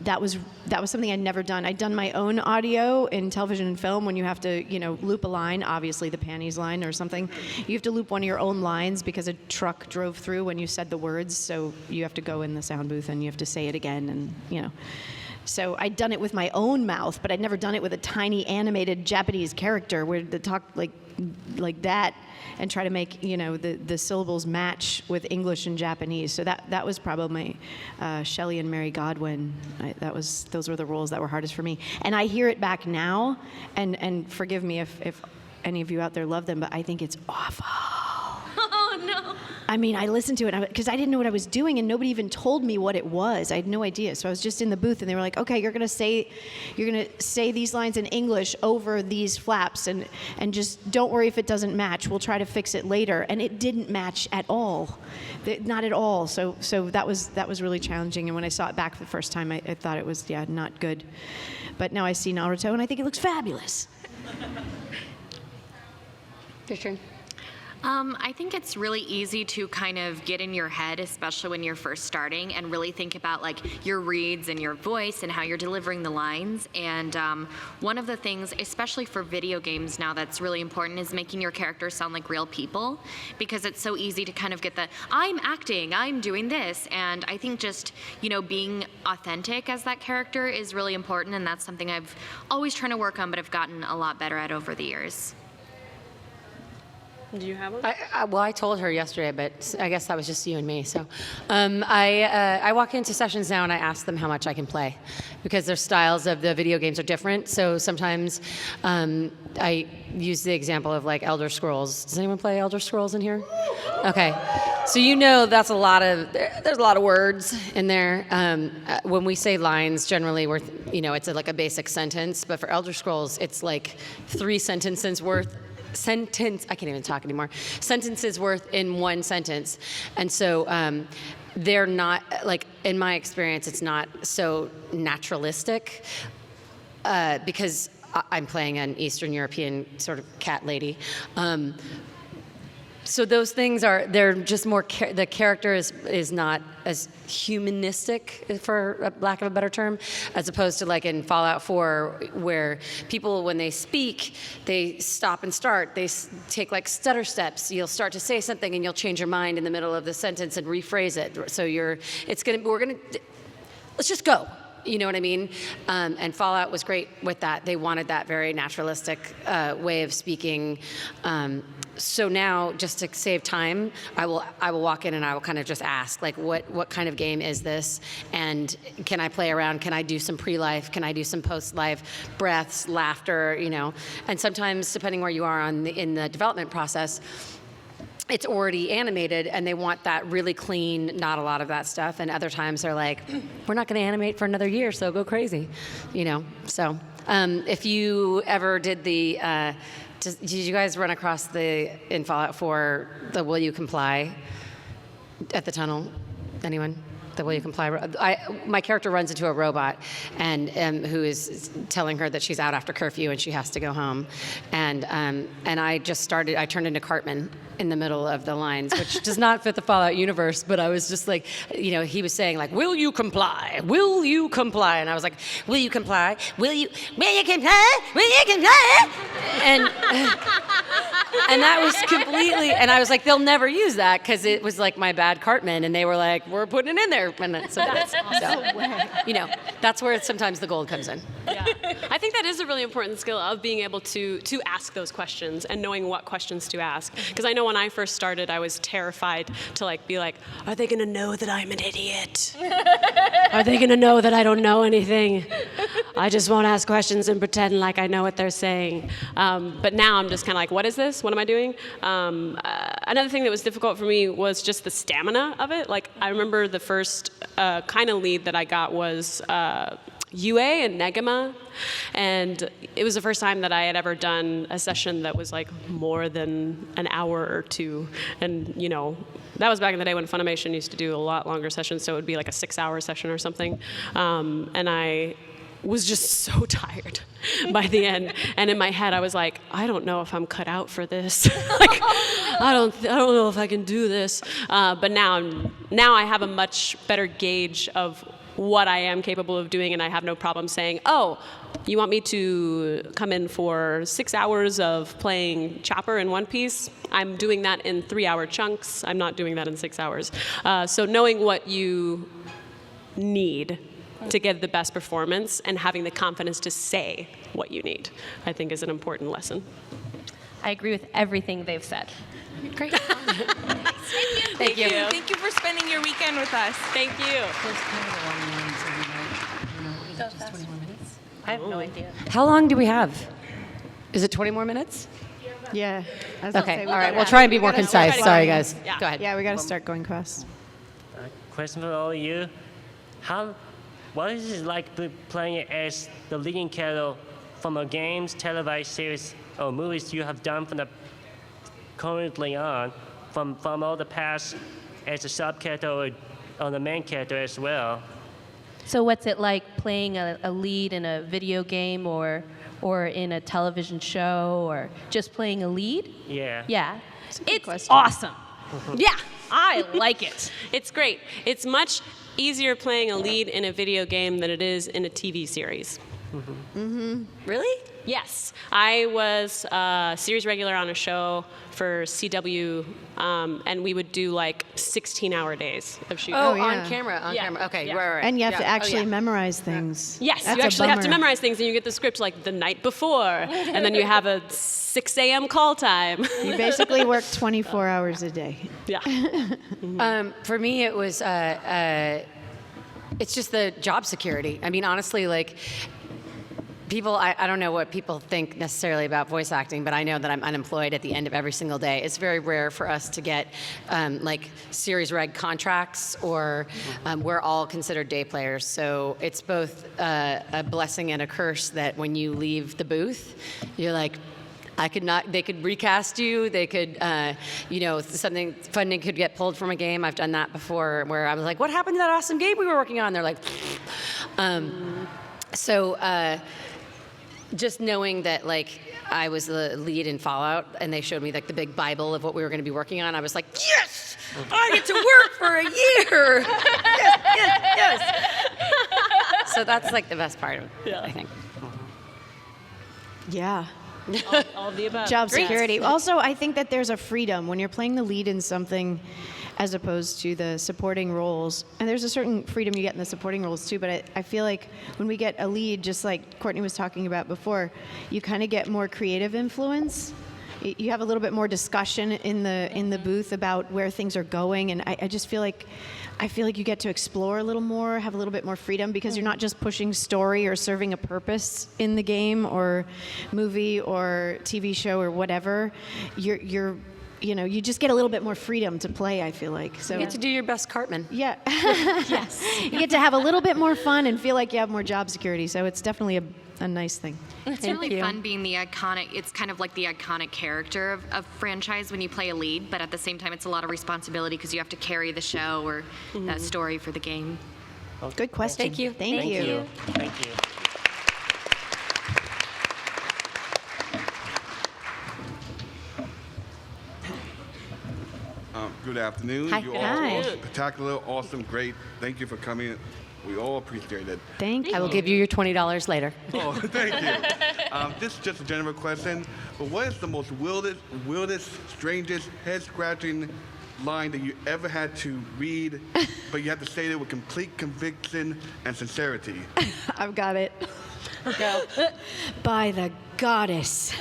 Speaker 5: That was something I'd never done. I'd done my own audio in television and film when you have to, loop a line, obviously the panties line or something. You have to loop one of your own lines because a truck drove through when you said the words, so you have to go in the sound booth and you have to say it again, and So I'd done it with my own mouth, but I'd never done it with a tiny animated Japanese character where they talk like that and try to make the syllables match with English and Japanese. So that was probably Shelley and Mary Godwin. Those were the roles that were hardest for me. And I hear it back now, and forgive me if any of you out there love them, but I think it's awful.
Speaker 2: Oh, no.
Speaker 5: I mean, I listened to it because I didn't know what I was doing, and nobody even told me what it was. I had no idea. So I was just in the booth, and they were like, "Okay, you're gonna say these lines in English over these flaps, and just don't worry if it doesn't match. We'll try to fix it later." And it didn't match at all, not at all. So that was really challenging. And when I saw it back the first time, I thought it was not good. But now I see Naruto, and I think it looks fabulous.
Speaker 3: Your turn.
Speaker 4: I think it's really easy to kind of get in your head, especially when you're first starting, and really think about like your reads and your voice and how you're delivering the lines. And one of the things, especially for video games now, that's really important is making your characters sound like real people, because it's so easy to kind of get the, I'm acting, I'm doing this. And I think just, being authentic as that character is really important, and that's something I've always trying to work on, but I've gotten a lot better at over the years.
Speaker 1: Do you have one?
Speaker 3: I told her yesterday, but I guess that was just you and me. So I walk into sessions now and I ask them how much I can play, because their styles of the video games are different. So sometimes I use the example of like Elder Scrolls. Does anyone play Elder Scrolls in here? Okay. So there's a lot of words in there. When we say lines, generally it's like a basic sentence, but for Elder Scrolls, it's like 3 sentences worth sentence, I can't even talk anymore, sentences worth in one sentence. And so they're not, like, in my experience, it's not so naturalistic because I'm playing an Eastern European sort of cat lady. So those things they're just more, the character is not as humanistic, for lack of a better term, as opposed to like in Fallout 4, where people, when they speak, they stop and start. They take like stutter steps. You'll start to say something and you'll change your mind in the middle of the sentence and rephrase it. So let's just go. You know what I mean? And Fallout was great with that. They wanted that very naturalistic way of speaking. So now, just to save time, I will walk in and I will kind of just ask, like, what kind of game is this? And can I play around? Can I do some pre-life? Can I do some post-life breaths, laughter? You know, and sometimes, depending where you are in the development process, it's already animated and they want that really clean, not a lot of that stuff. And other times they're like, we're not going to animate for another year, so go crazy, you know. So if you ever did did you guys run across in Fallout 4, the Will You Comply at the tunnel? Anyone? The Will You Comply? My character runs into a robot and who is telling her that she's out after curfew and she has to go home. And I turned into Cartman in the middle of the lines, which does not fit the Fallout universe, but I was just like, you know, he was saying like, will you comply? Will you comply? And I was like, will you comply? Will you comply? Will you comply? And that was completely, and I was like, they'll never use that because it was like my bad Cartman, and they were like, we're putting it in there. And so you know, that's where sometimes the gold comes in.
Speaker 1: Yeah. I think that is a really important skill of being able to ask those questions and knowing what questions to ask. Because I know when I first started, I was terrified to like be like, are they gonna know that I'm an idiot? Are they gonna know that I don't know anything? I just won't ask questions and pretend like I know what they're saying. But now I'm just kind of like, what is this? What am I doing? Another thing that was difficult for me was just the stamina of it. Like, I remember the first kind of lead that I got was UA and Negama, and it was the first time that I had ever done a session that was like more than an hour or two. And you know, that was back in the day when Funimation used to do a lot longer sessions, so it would be like a 6-hour session or something. And I was just so tired by the end, and in my head I was like, I don't know if I'm cut out for this. Like, I don't know if I can do this. But now I have a much better gauge of what I am capable of doing, and I have no problem saying, oh, you want me to come in for 6 hours of playing Chopper in One Piece? I'm doing that in 3-hour chunks. I'm not doing that in 6 hours. So knowing what you need to get the best performance and having the confidence to say what you need, I think is an important lesson.
Speaker 2: I agree with everything they've said.
Speaker 1: Great.
Speaker 8: Thank you. Thank you for spending your weekend with us.
Speaker 1: Thank you.
Speaker 2: I have no idea.
Speaker 3: How long do we have? Is it 20 more minutes?
Speaker 5: Yeah.
Speaker 3: Okay, all right, we'll try and be more concise. Sorry, guys.
Speaker 1: Yeah.
Speaker 3: Go ahead.
Speaker 5: Yeah, we got to start going fast.
Speaker 12: Question for all of you. What is it like playing as the leading character from a games, televised series, or movies you have done from the currently on, from all the past as a sub-character or the main character as well?
Speaker 2: So what's it like playing a lead in a video game or in a television show or just playing a lead?
Speaker 12: Yeah.
Speaker 2: Yeah. It's
Speaker 5: question.
Speaker 2: awesome. Yeah, I like it.
Speaker 1: It's great. It's much easier playing a lead in a video game than it is in a TV series.
Speaker 3: Really?
Speaker 1: Yes. I was a series regular on a show for CW, and we would do like 16-hour days of shooting.
Speaker 3: Oh,
Speaker 5: yeah.
Speaker 3: on camera. Okay,
Speaker 1: Yeah.
Speaker 3: right.
Speaker 5: And you have to
Speaker 3: Yeah.
Speaker 5: actually memorize things.
Speaker 1: Yes,
Speaker 5: That's
Speaker 1: you
Speaker 5: a
Speaker 1: actually have to
Speaker 5: bummer.
Speaker 1: memorize things, and you get the script like the night before, and then you have a 6 a.m. call time.
Speaker 5: You basically work 24 hours a day.
Speaker 1: Yeah.
Speaker 3: For me, it was, it's just the job security. I mean, honestly, like, people, I don't know what people think necessarily about voice acting, but I know that I'm unemployed at the end of every single day. It's very rare for us to get like series reg contracts, or we're all considered day players. So it's both a blessing and a curse that when you leave the booth, you're like, I could not. They could recast you. They could, something funding could get pulled from a game. I've done that before, where I was like, "What happened to that awesome game we were working on?" They're like, just knowing that like I was the lead in Fallout, and they showed me like the big Bible of what we were going to be working on. I was like, "Yes, I get to work for a year." yes. So that's like the best part of it, I think.
Speaker 5: Yeah.
Speaker 1: All of the above.
Speaker 5: Job
Speaker 1: Great.
Speaker 5: security. Also, I think that there's a freedom when you're playing the lead in something as opposed to the supporting roles. And there's a certain freedom you get in the supporting roles too, but I feel like when we get a lead, just like Courtenay was talking about before, you kind of get more creative influence. You have a little bit more discussion in the booth about where things are going, and I just feel like you get to explore a little more, have a little bit more freedom, because you're not just pushing story or serving a purpose in the game or movie or TV show or whatever. You just get a little bit more freedom to play, I feel like. So
Speaker 3: You get to do your best Cartman.
Speaker 5: yeah. Yes. You get to have a little bit more fun and feel like you have more job security. So it's definitely a nice thing.
Speaker 4: It's really fun being the iconic, it's kind of like the iconic character of franchise when you play a lead, but at the same time it's a lot of responsibility because you have to carry the show or that story for the game.
Speaker 5: Good question.
Speaker 3: Thank you.
Speaker 5: Thank you.
Speaker 12: Thank you.
Speaker 13: Good afternoon.
Speaker 5: Hi.
Speaker 13: You all
Speaker 5: Hi.
Speaker 13: are spectacular, awesome, great. Thank you for coming. We all appreciate it.
Speaker 5: Thank you.
Speaker 3: I will give you your $20 later.
Speaker 13: Oh, thank you. This is just a general question, but what is the most weirdest, strangest, head-scratching line that you ever had to read, but you have to say it with complete conviction and sincerity?
Speaker 5: I've got it. Go. By the goddess.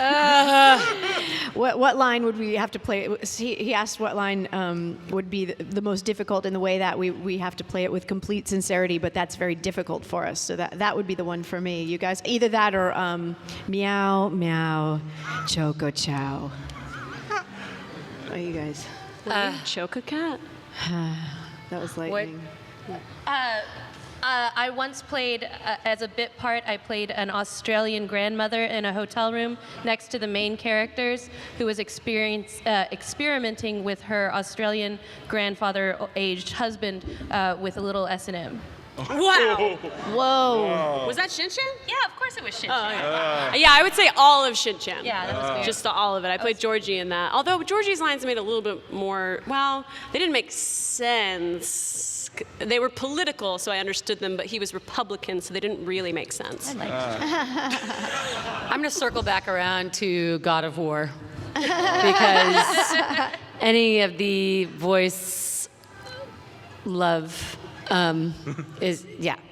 Speaker 5: What line would we have to play? He asked what line would be the most difficult in the way that we have to play it with complete sincerity, but that's very difficult for us. So that would be the one for me. You guys, either that or meow, meow, choco chow. Oh, you guys.
Speaker 1: Choco cat?
Speaker 5: That was lightning.
Speaker 2: I once played, as a bit part, I played an Australian grandmother in a hotel room next to the main characters who was experimenting with her Australian grandfather-aged husband with a little S&M.
Speaker 1: Wow.
Speaker 5: Whoa.
Speaker 1: Was that Shin Chan?
Speaker 2: Yeah, of course it was Shin
Speaker 1: Yeah, I would say all of Shin Chan.
Speaker 2: Yeah, that was weird.
Speaker 1: Just all of it. I played Georgie in that. Although Georgie's lines made a little bit more, well, they didn't make sense. They were political, so I understood them, but he was Republican, so they didn't really make sense.
Speaker 3: I'm going to circle back around to God of War because any of the voice love is,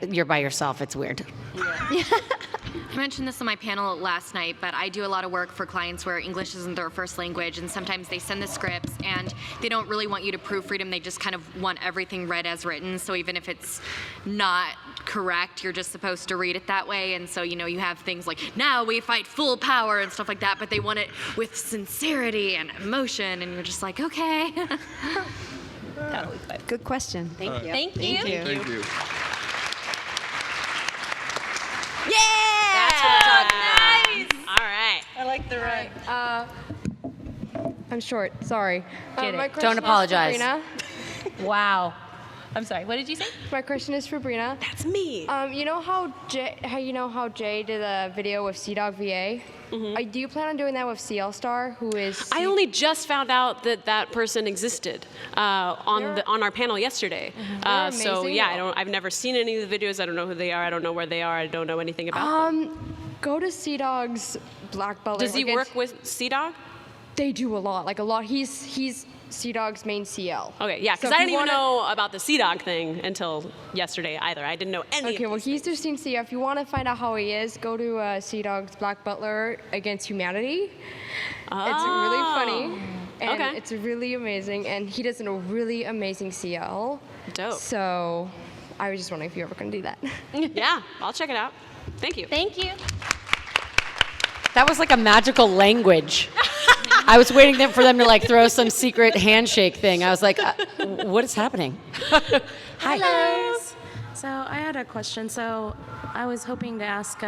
Speaker 3: you're by yourself. It's weird.
Speaker 4: I mentioned this on my panel last night, but I do a lot of work for clients where English isn't their first language, and sometimes they send the scripts and they don't really want you to proofread them. They just kind of want everything read as written. So even if it's not correct, you're just supposed to read it that way. And so, you have things like, now we fight full power and stuff like that, but they want it with sincerity and emotion, and you're just like, okay.
Speaker 5: Totally. Good question.
Speaker 2: Thank you.
Speaker 5: Thank you.
Speaker 13: Thank you.
Speaker 1: Yeah! That's what I'm talking about. Nice! All right.
Speaker 6: I like the run.
Speaker 14: I'm short. Sorry.
Speaker 2: My
Speaker 3: Don't apologize.
Speaker 14: Brina.
Speaker 2: Wow. I'm sorry, what did you say?
Speaker 14: My question is for Brina.
Speaker 1: That's me.
Speaker 14: You know how Jay did a video with CDog VA?
Speaker 1: Mm-hmm.
Speaker 14: Do you plan on doing that with CL Star, who is?
Speaker 1: I only just found out that person existed on our panel yesterday. So
Speaker 14: amazing.
Speaker 1: yeah, I've never seen any of the videos. I don't know who they are. I don't know where they are. I don't know anything about them.
Speaker 14: Go to CDog's Black Belt.
Speaker 1: Does he work with CDog?
Speaker 14: They do a lot. He's CDog's main CL.
Speaker 1: Okay, yeah, because
Speaker 14: So
Speaker 1: I
Speaker 14: if
Speaker 1: didn't
Speaker 14: you
Speaker 1: even
Speaker 14: wanna-
Speaker 1: know about the CDog thing until yesterday either. I didn't know any.
Speaker 14: Okay, well, he's just seen CL. If you want to find out how he is, go to CDog's Black Butler Against Humanity. It's really funny. And
Speaker 1: Okay.
Speaker 14: it's really amazing. And he does a really amazing CL.
Speaker 1: Dope.
Speaker 14: So I was just wondering if you're ever going to do that.
Speaker 1: Yeah, I'll check it out. Thank you.
Speaker 2: Thank you.
Speaker 3: That was like a magical language. I was waiting for them to like throw some secret handshake thing. I was like, what is happening? Hi.
Speaker 15: Hello. So I had a question. So I was hoping to ask,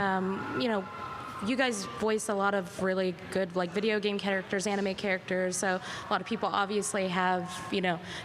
Speaker 15: you guys voice a lot of really good like video game characters, anime characters. So a lot of people obviously have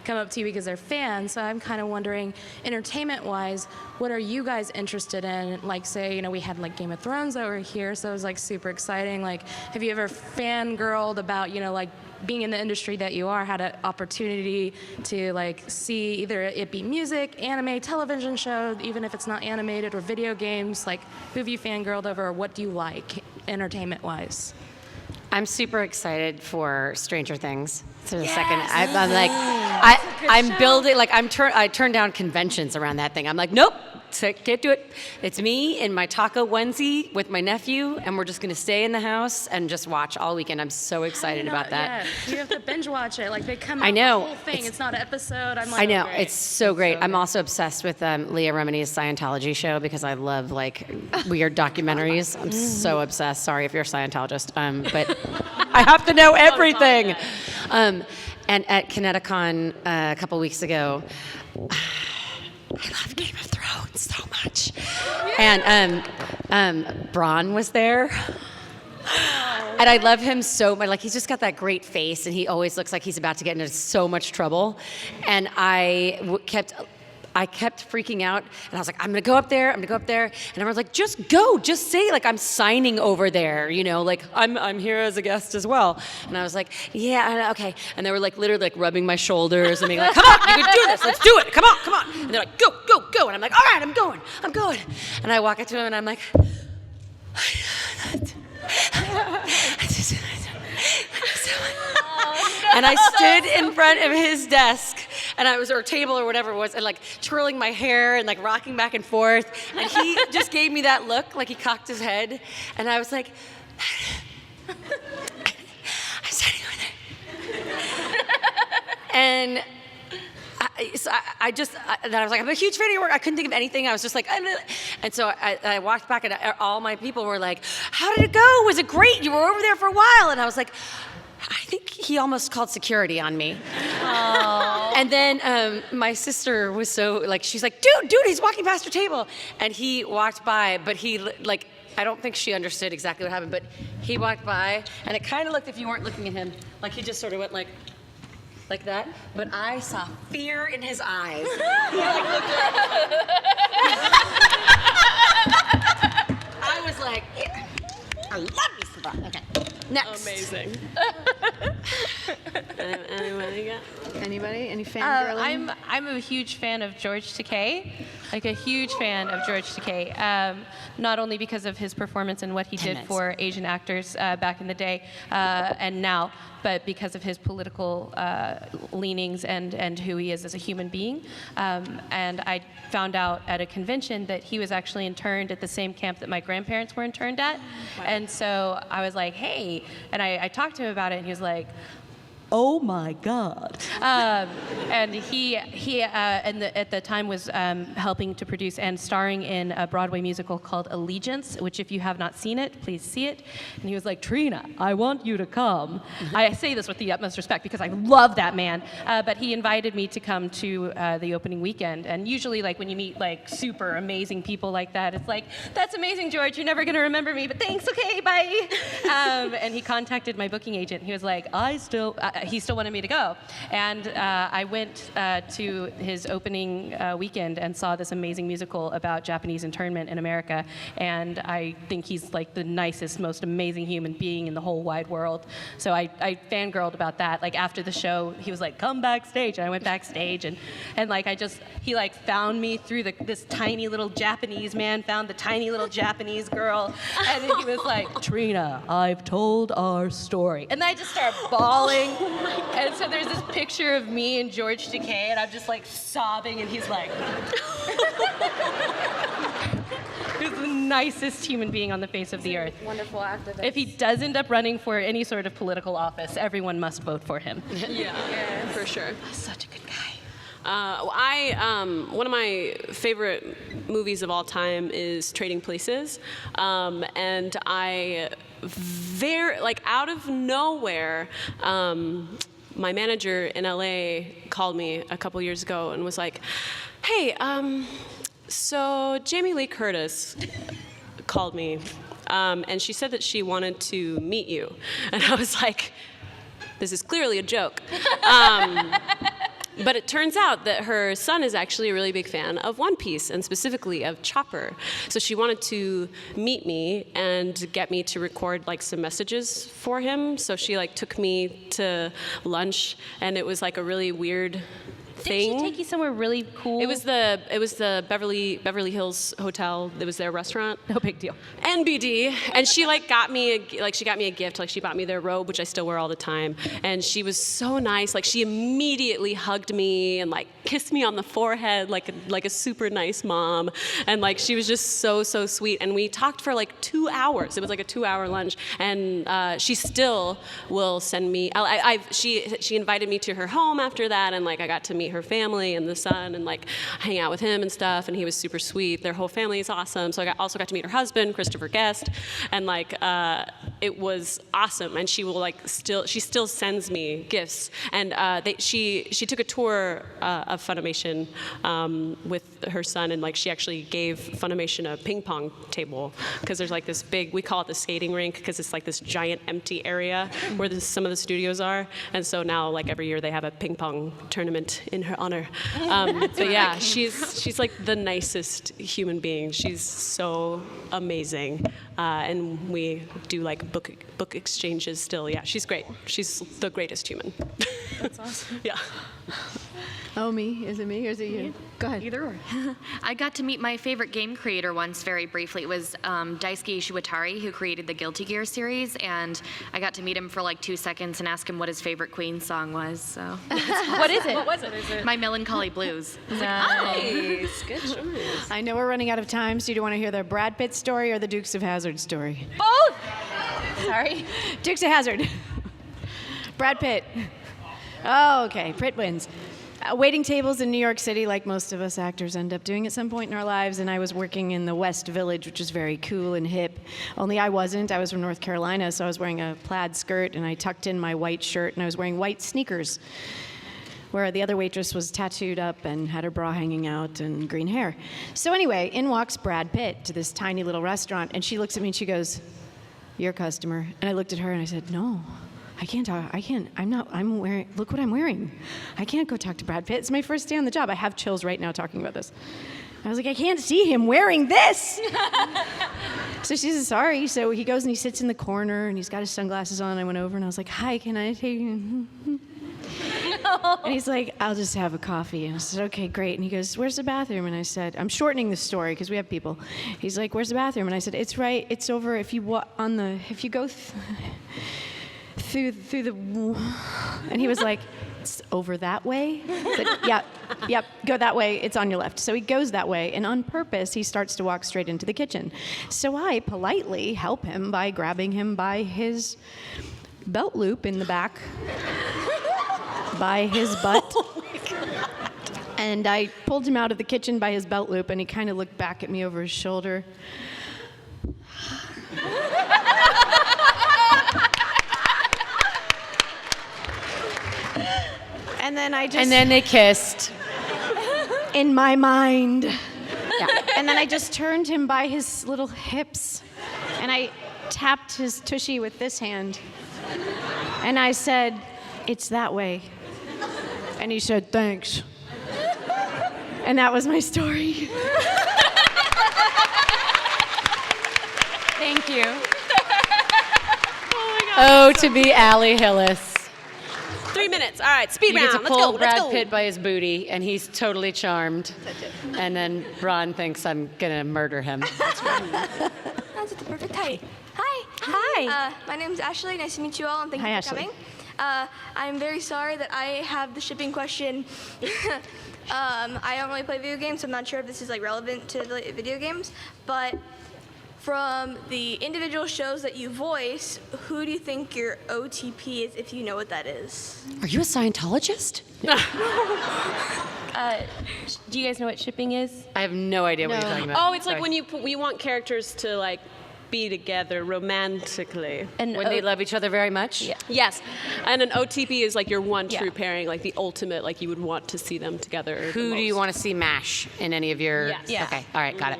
Speaker 15: come up to you because they're fans. So I'm kind of wondering, entertainment-wise, what are you guys interested in? Like, say, we had like Game of Thrones over here, so it was like super exciting. Like, have you ever fangirled about like being in the industry that you are, had an opportunity to like see either it be music, anime, television show, even if it's not animated, or video games? Like, who have you fangirled over, or what do you like entertainment-wise?
Speaker 3: I'm super excited for Stranger Things. For the
Speaker 15: Yes!
Speaker 3: second, I'm like, I'm building, like, I turn down conventions around that thing. I'm like, nope, can't do it. It's me in my taco onesie with my nephew, and we're just gonna stay in the house and just watch all weekend. I'm so excited about that.
Speaker 15: Yeah, you have to binge watch it. Like, they come out
Speaker 3: I know.
Speaker 15: the whole thing. It's not an episode. I'm like,
Speaker 3: I know,
Speaker 15: great.
Speaker 3: it's so great. I'm also obsessed with Leah Remini's Scientology show because I love like weird documentaries. I'm so obsessed. Sorry if you're a Scientologist, but I have to know everything. And at Kineticon a couple weeks ago, I love Game of Thrones so much. And Bronn was there. And I love him so much. Like, he's just got that great face, and he always looks like he's about to get into so much trouble. And I kept freaking out, and I was like, I'm gonna go up there. And everyone's like, just go, just say, like, I'm signing over there, like, I'm here as a guest as well. And I was like, yeah, okay. And they were like literally like rubbing my shoulders and being like, come on, you can do this, let's do it, come on. And they're like, go. And I'm like, all right, I'm going. And I walk up to him and I'm like, and I stood in front of his desk, and or table or whatever it was, and like twirling my hair and like rocking back and forth. And he just gave me that look, like he cocked his head, and I was like, I'm standing over there. And then I was like, I'm a huge fan of your work. I couldn't think of anything. I was just like, and so I walked back, and all my people were like, how did it go? Was it great? You were over there for a while. And I was like, I think he almost called security on me. Aww. And then my sister was so, like, she's like, dude, he's walking past your table. And he walked by, but he, like, I don't think she understood exactly what happened, but he walked by, and it kind of looked, if you weren't looking at him, like he just sort of went like that. But I saw fear in his eyes. He like looked around. I was like, I love you, Savannah. Okay. Next.
Speaker 1: Amazing.
Speaker 5: Anybody? Any fangirling?
Speaker 2: I'm a huge fan of George Takei, like a huge fan of George Takei. Not only because of his performance and what he did for Asian actors back in the day and now, but because of his political leanings and who he is as a human being. And I found out at a convention that he was actually interned at the same camp that my grandparents were interned at. Wow. And so I was like, hey, and I talked to him about it, and he was like, oh my God. And he at the time was helping to produce and starring in a Broadway musical called Allegiance, which if you have not seen it, please see it. And he was like, Trina, I want you to come. I say this with the utmost respect because I love that man. But he invited me to come to the opening weekend. And usually, like, when you meet like super amazing people like that, it's like, that's amazing, George, you're never gonna remember me, but thanks, okay, bye. And he contacted my booking agent. He was like, he still wanted me to go. And I went to his opening weekend and saw this amazing musical about Japanese internment in America. And I think he's like the nicest, most amazing human being in the whole wide world. So I fangirled about that. Like, after the show, he was like, come backstage. And I went backstage, and like, he like found me through this tiny little Japanese man, found the tiny little Japanese girl. And then he was like, Trina, I've told our story. And I just started bawling. And so there's this picture of me and George Takei, and I'm just like sobbing, and he's like, he's the nicest human being on the face of the earth.
Speaker 14: Wonderful activist.
Speaker 2: If he does end up running for any sort of political office, everyone must vote for him.
Speaker 1: Yeah, for sure.
Speaker 2: Such a good guy.
Speaker 1: One of my favorite movies of all time is Trading Places, and I out of nowhere, my manager in LA called me a couple years ago and was like, hey, so Jamie Lee Curtis called me and she said that she wanted to meet you. And I was like, this is clearly a joke. But it turns out that her son is actually a really big fan of One Piece, and specifically of Chopper. So she wanted to meet me and get me to record like some messages for him. So she like took me to lunch, and it was like a really weird thing.
Speaker 2: Did she take you somewhere really cool?
Speaker 1: It was the Beverly Hills Hotel. It was their restaurant.
Speaker 2: No big deal.
Speaker 1: NBD, and she like got me a gift. Like she bought me their robe, which I still wear all the time. And she was so nice. Like she immediately hugged me and like kissed me on the forehead, like a super nice mom. And like she was just so sweet. And we talked for like 2 hours. It was like a 2-hour lunch. And she still will send me. She invited me to her home after that, and like I got to meet her family and the son and like hang out with him and stuff, and he was super sweet. Their whole family is awesome. So I also got to meet her husband, Christopher Guest, and like it was awesome. And she still sends me gifts. And she took a tour of Funimation with her son, and like she actually gave Funimation a ping pong table, because there's like this big, we call it the skating rink, because it's like this giant empty area where some of the studios are. And so now like every year they have a ping pong tournament in her honor. But yeah, she's like the nicest human being. She's so amazing. And we do like book exchanges still. Yeah, she's great. She's the greatest human.
Speaker 6: That's awesome.
Speaker 1: Yeah.
Speaker 5: Oh, me? Is it me or is it you? Go ahead.
Speaker 4: Either or. I got to meet my favorite game creator once very briefly. It was Daisuke Ishiwatari, who created the Guilty Gear series, and I got to meet him for like 2 seconds and ask him what his favorite Queen song was. So.
Speaker 2: What is it?
Speaker 6: What was it?
Speaker 4: My Melancholy Blues.
Speaker 6: Nice. Good choice.
Speaker 5: I know we're running out of time, so do you want to hear the Brad Pitt story or the Dukes of Hazzard story?
Speaker 2: Both! Sorry.
Speaker 5: Dukes of Hazzard. Brad Pitt. Oh, okay. Pitt wins. Waiting tables in New York City, like most of us actors end up doing at some point in our lives, and I was working in the West Village, which is very cool and hip. Only I wasn't. I was from North Carolina, so I was wearing a plaid skirt, and I tucked in my white shirt, and I was wearing white sneakers, where the other waitress was tattooed up and had her bra hanging out and green hair. So anyway, in walks Brad Pitt to this tiny little restaurant, and she looks at me and she goes, "You're a customer." And I looked at her and I said, "No. I can't talk. I'm wearing, look what I'm wearing. I can't go talk to Brad Pitt. It's my first day on the job. I have chills right now talking about this." I was like, "I can't see him wearing this." So she says, "Sorry." So he goes and he sits in the corner and he's got his sunglasses on. I went over and I was like, "Hi, can I take you?" No. And he's like, "I'll just have a coffee." And I said, "Okay, great." And he goes, "Where's the bathroom?" And I said, I'm shortening the story because we have people. He's like, "Where's the bathroom?" And I said, it's over if you go through the, and he was like, "It's over that way?" I said, yep, go that way, it's on your left. So he goes that way, and on purpose, he starts to walk straight into the kitchen. So I politely help him by grabbing him by his belt loop in the back, by his butt. Oh my God. And I pulled him out of the kitchen by his belt loop, and he kind of looked back at me over his shoulder. And then they kissed. In my mind. Yeah. And then I just turned him by his little hips, and I tapped his tushy with this hand. And I said, "It's that way." And he said, "Thanks." And that was my story.
Speaker 3: Thank you. Oh, to be Allie Hillis.
Speaker 1: 3 minutes. All right, speed
Speaker 3: You
Speaker 1: round.
Speaker 3: get to
Speaker 1: Let's
Speaker 3: pull
Speaker 1: go.
Speaker 3: Brad Pitt by his booty, and he's totally charmed. And then Ron thinks I'm gonna murder him.
Speaker 16: That's at the perfect height. Hi.
Speaker 2: Hi.
Speaker 16: My name's Ashley. Nice to meet you all, and thank
Speaker 5: Hi,
Speaker 16: you for
Speaker 5: Ashley.
Speaker 16: coming. I'm very sorry that I have the shipping question. I don't really play video games, so I'm not sure if this is like relevant to the video games. But from the individual shows that you voice, who do you think your OTP is, if you know what that is?
Speaker 3: Are you a Scientologist?
Speaker 2: Do you guys know what shipping is?
Speaker 3: I have no idea what you're talking about.
Speaker 1: Oh, it's like when you want characters to like be together romantically.
Speaker 3: And when they love each other very much?
Speaker 1: Yeah. Yes. And an OTP is like your one true pairing, like the ultimate, like you would want to see them together.
Speaker 3: Who do you want to see MASH in any of your...
Speaker 1: Yes. Yeah.
Speaker 3: Okay, all right, got it.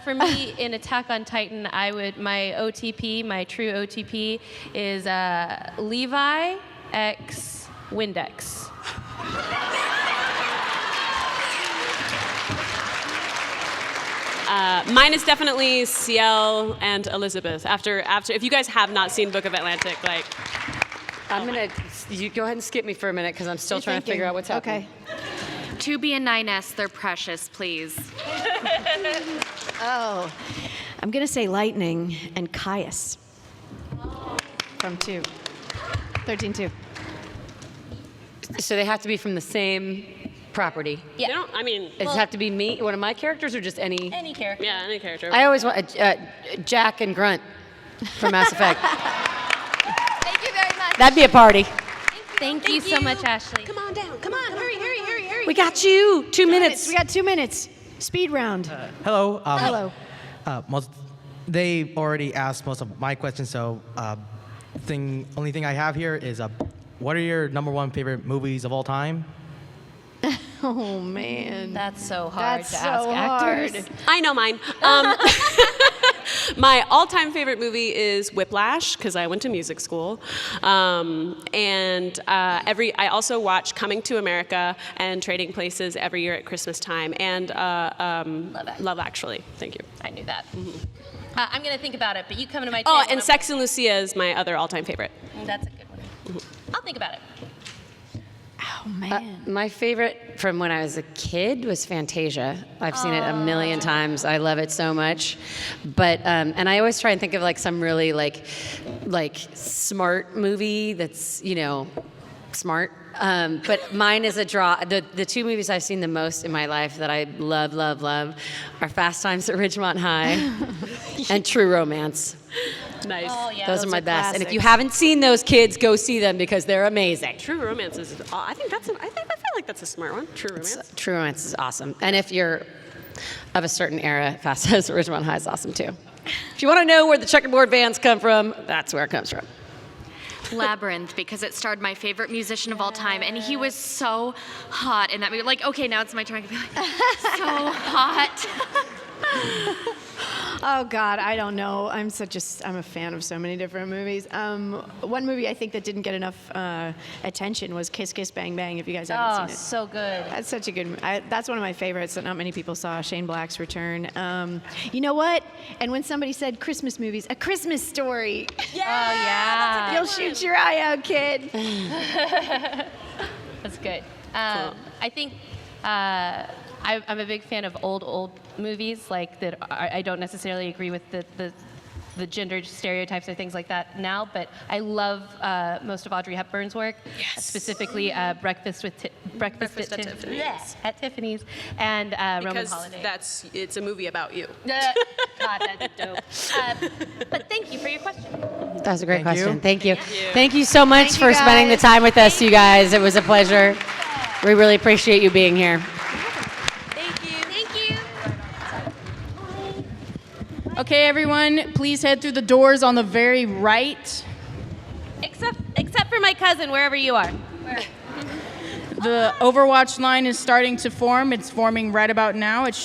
Speaker 2: For me, in Attack on Titan, my OTP, my true OTP, is Levi X Windex.
Speaker 1: Mine is definitely Ciel and Elizabeth. After, if you guys have not seen Book of Atlantic, like,
Speaker 3: you go ahead and skip me for a minute because I'm still trying to figure out what's happening.
Speaker 4: Okay. 2B and 9S, they're precious, please.
Speaker 5: Oh, I'm gonna say Lightning and Caius from 2. 13-2.
Speaker 3: So they have to be from the same property.
Speaker 1: yeah. They don't, I mean,
Speaker 3: Does it have to be me, one of my characters, or just any?
Speaker 2: Any character.
Speaker 1: yeah, any character.
Speaker 3: I always want Jack and Grunt from Mass Effect.
Speaker 16: Thank you very much.
Speaker 3: That'd be a party.
Speaker 2: Thank you so much, Ashley.
Speaker 14: Come on down. Come on. Hurry.
Speaker 3: We got you. 2 minutes.
Speaker 5: We got 2 minutes. Speed round.
Speaker 17: Hello.
Speaker 5: Hello.
Speaker 17: They already asked most of my questions, so only thing I have here is what are your #1 favorite movies of all time?
Speaker 5: Oh man,
Speaker 2: that's so hard
Speaker 5: That's
Speaker 2: to
Speaker 5: so
Speaker 2: ask
Speaker 5: hard.
Speaker 2: actors.
Speaker 1: I know mine. My all-time favorite movie is Whiplash because I went to music school, and I also watch Coming to America and Trading Places every year at Christmas time, and Love Actually. Thank you.
Speaker 2: I knew that. I'm gonna think about it, but you come to my
Speaker 1: Oh,
Speaker 2: table
Speaker 1: and Sex and Lucia is my other all-time favorite.
Speaker 2: That's a good one. I'll think about it.
Speaker 5: Oh man.
Speaker 3: My favorite from when I was a kid was Fantasia. I've seen it a million times. I love it so much. But and I always try and think of like some really like smart movie that's, you know, smart. But mine is a draw. The 2 movies I've seen the most in my life that I love are Fast Times at Ridgemont High and True Romance.
Speaker 1: Nice.
Speaker 2: Oh, yeah.
Speaker 3: Those are my best. And if
Speaker 5: classics.
Speaker 3: you haven't seen those, kids, go see them because they're amazing.
Speaker 1: True Romance is. I feel like that's a smart one. True Romance.
Speaker 3: True Romance is awesome. And if you're of a certain era, Fast Times at Ridgemont High is awesome too. If you want to know where the checkerboard bands come from, that's where it comes from.
Speaker 4: Labyrinth, because it starred my favorite musician of all time, and he was so hot in that movie. Like, okay, now it's my turn. I can be like, so hot.
Speaker 5: Oh God, I don't know. I'm a fan of so many different movies. One movie I think that didn't get enough attention was Kiss Kiss Bang Bang. If you guys haven't seen it,
Speaker 2: so good.
Speaker 5: that's such a good. That's one of my favorites that not many people saw. Shane Black's return. You know what? And when somebody said Christmas movies, A Christmas Story.
Speaker 2: Yeah. Oh yeah.
Speaker 5: You'll shoot your eye out, kid.
Speaker 2: That's good. I think I'm a big fan of old movies, like that. I don't necessarily agree with the gender stereotypes or things like that now, but I love most of Audrey Hepburn's work, specifically Breakfast at Tiffany's. At Tiffany's and Roman Holiday.
Speaker 1: Because it's a movie about you.
Speaker 2: God, that's dope. But thank you for your question.
Speaker 3: That was a great
Speaker 17: Thank you.
Speaker 3: question. Thank you.
Speaker 1: Thank you.
Speaker 3: Thank you so much
Speaker 5: Thank you,
Speaker 3: for spending the
Speaker 5: guys.
Speaker 3: time with us, you guys. It was a pleasure. We really appreciate you being here.
Speaker 18: Okay, everyone, please head through the doors on the very right.
Speaker 2: Except for my cousin, wherever you are.
Speaker 18: The Overwatch line is starting to form. It's forming right about now. It's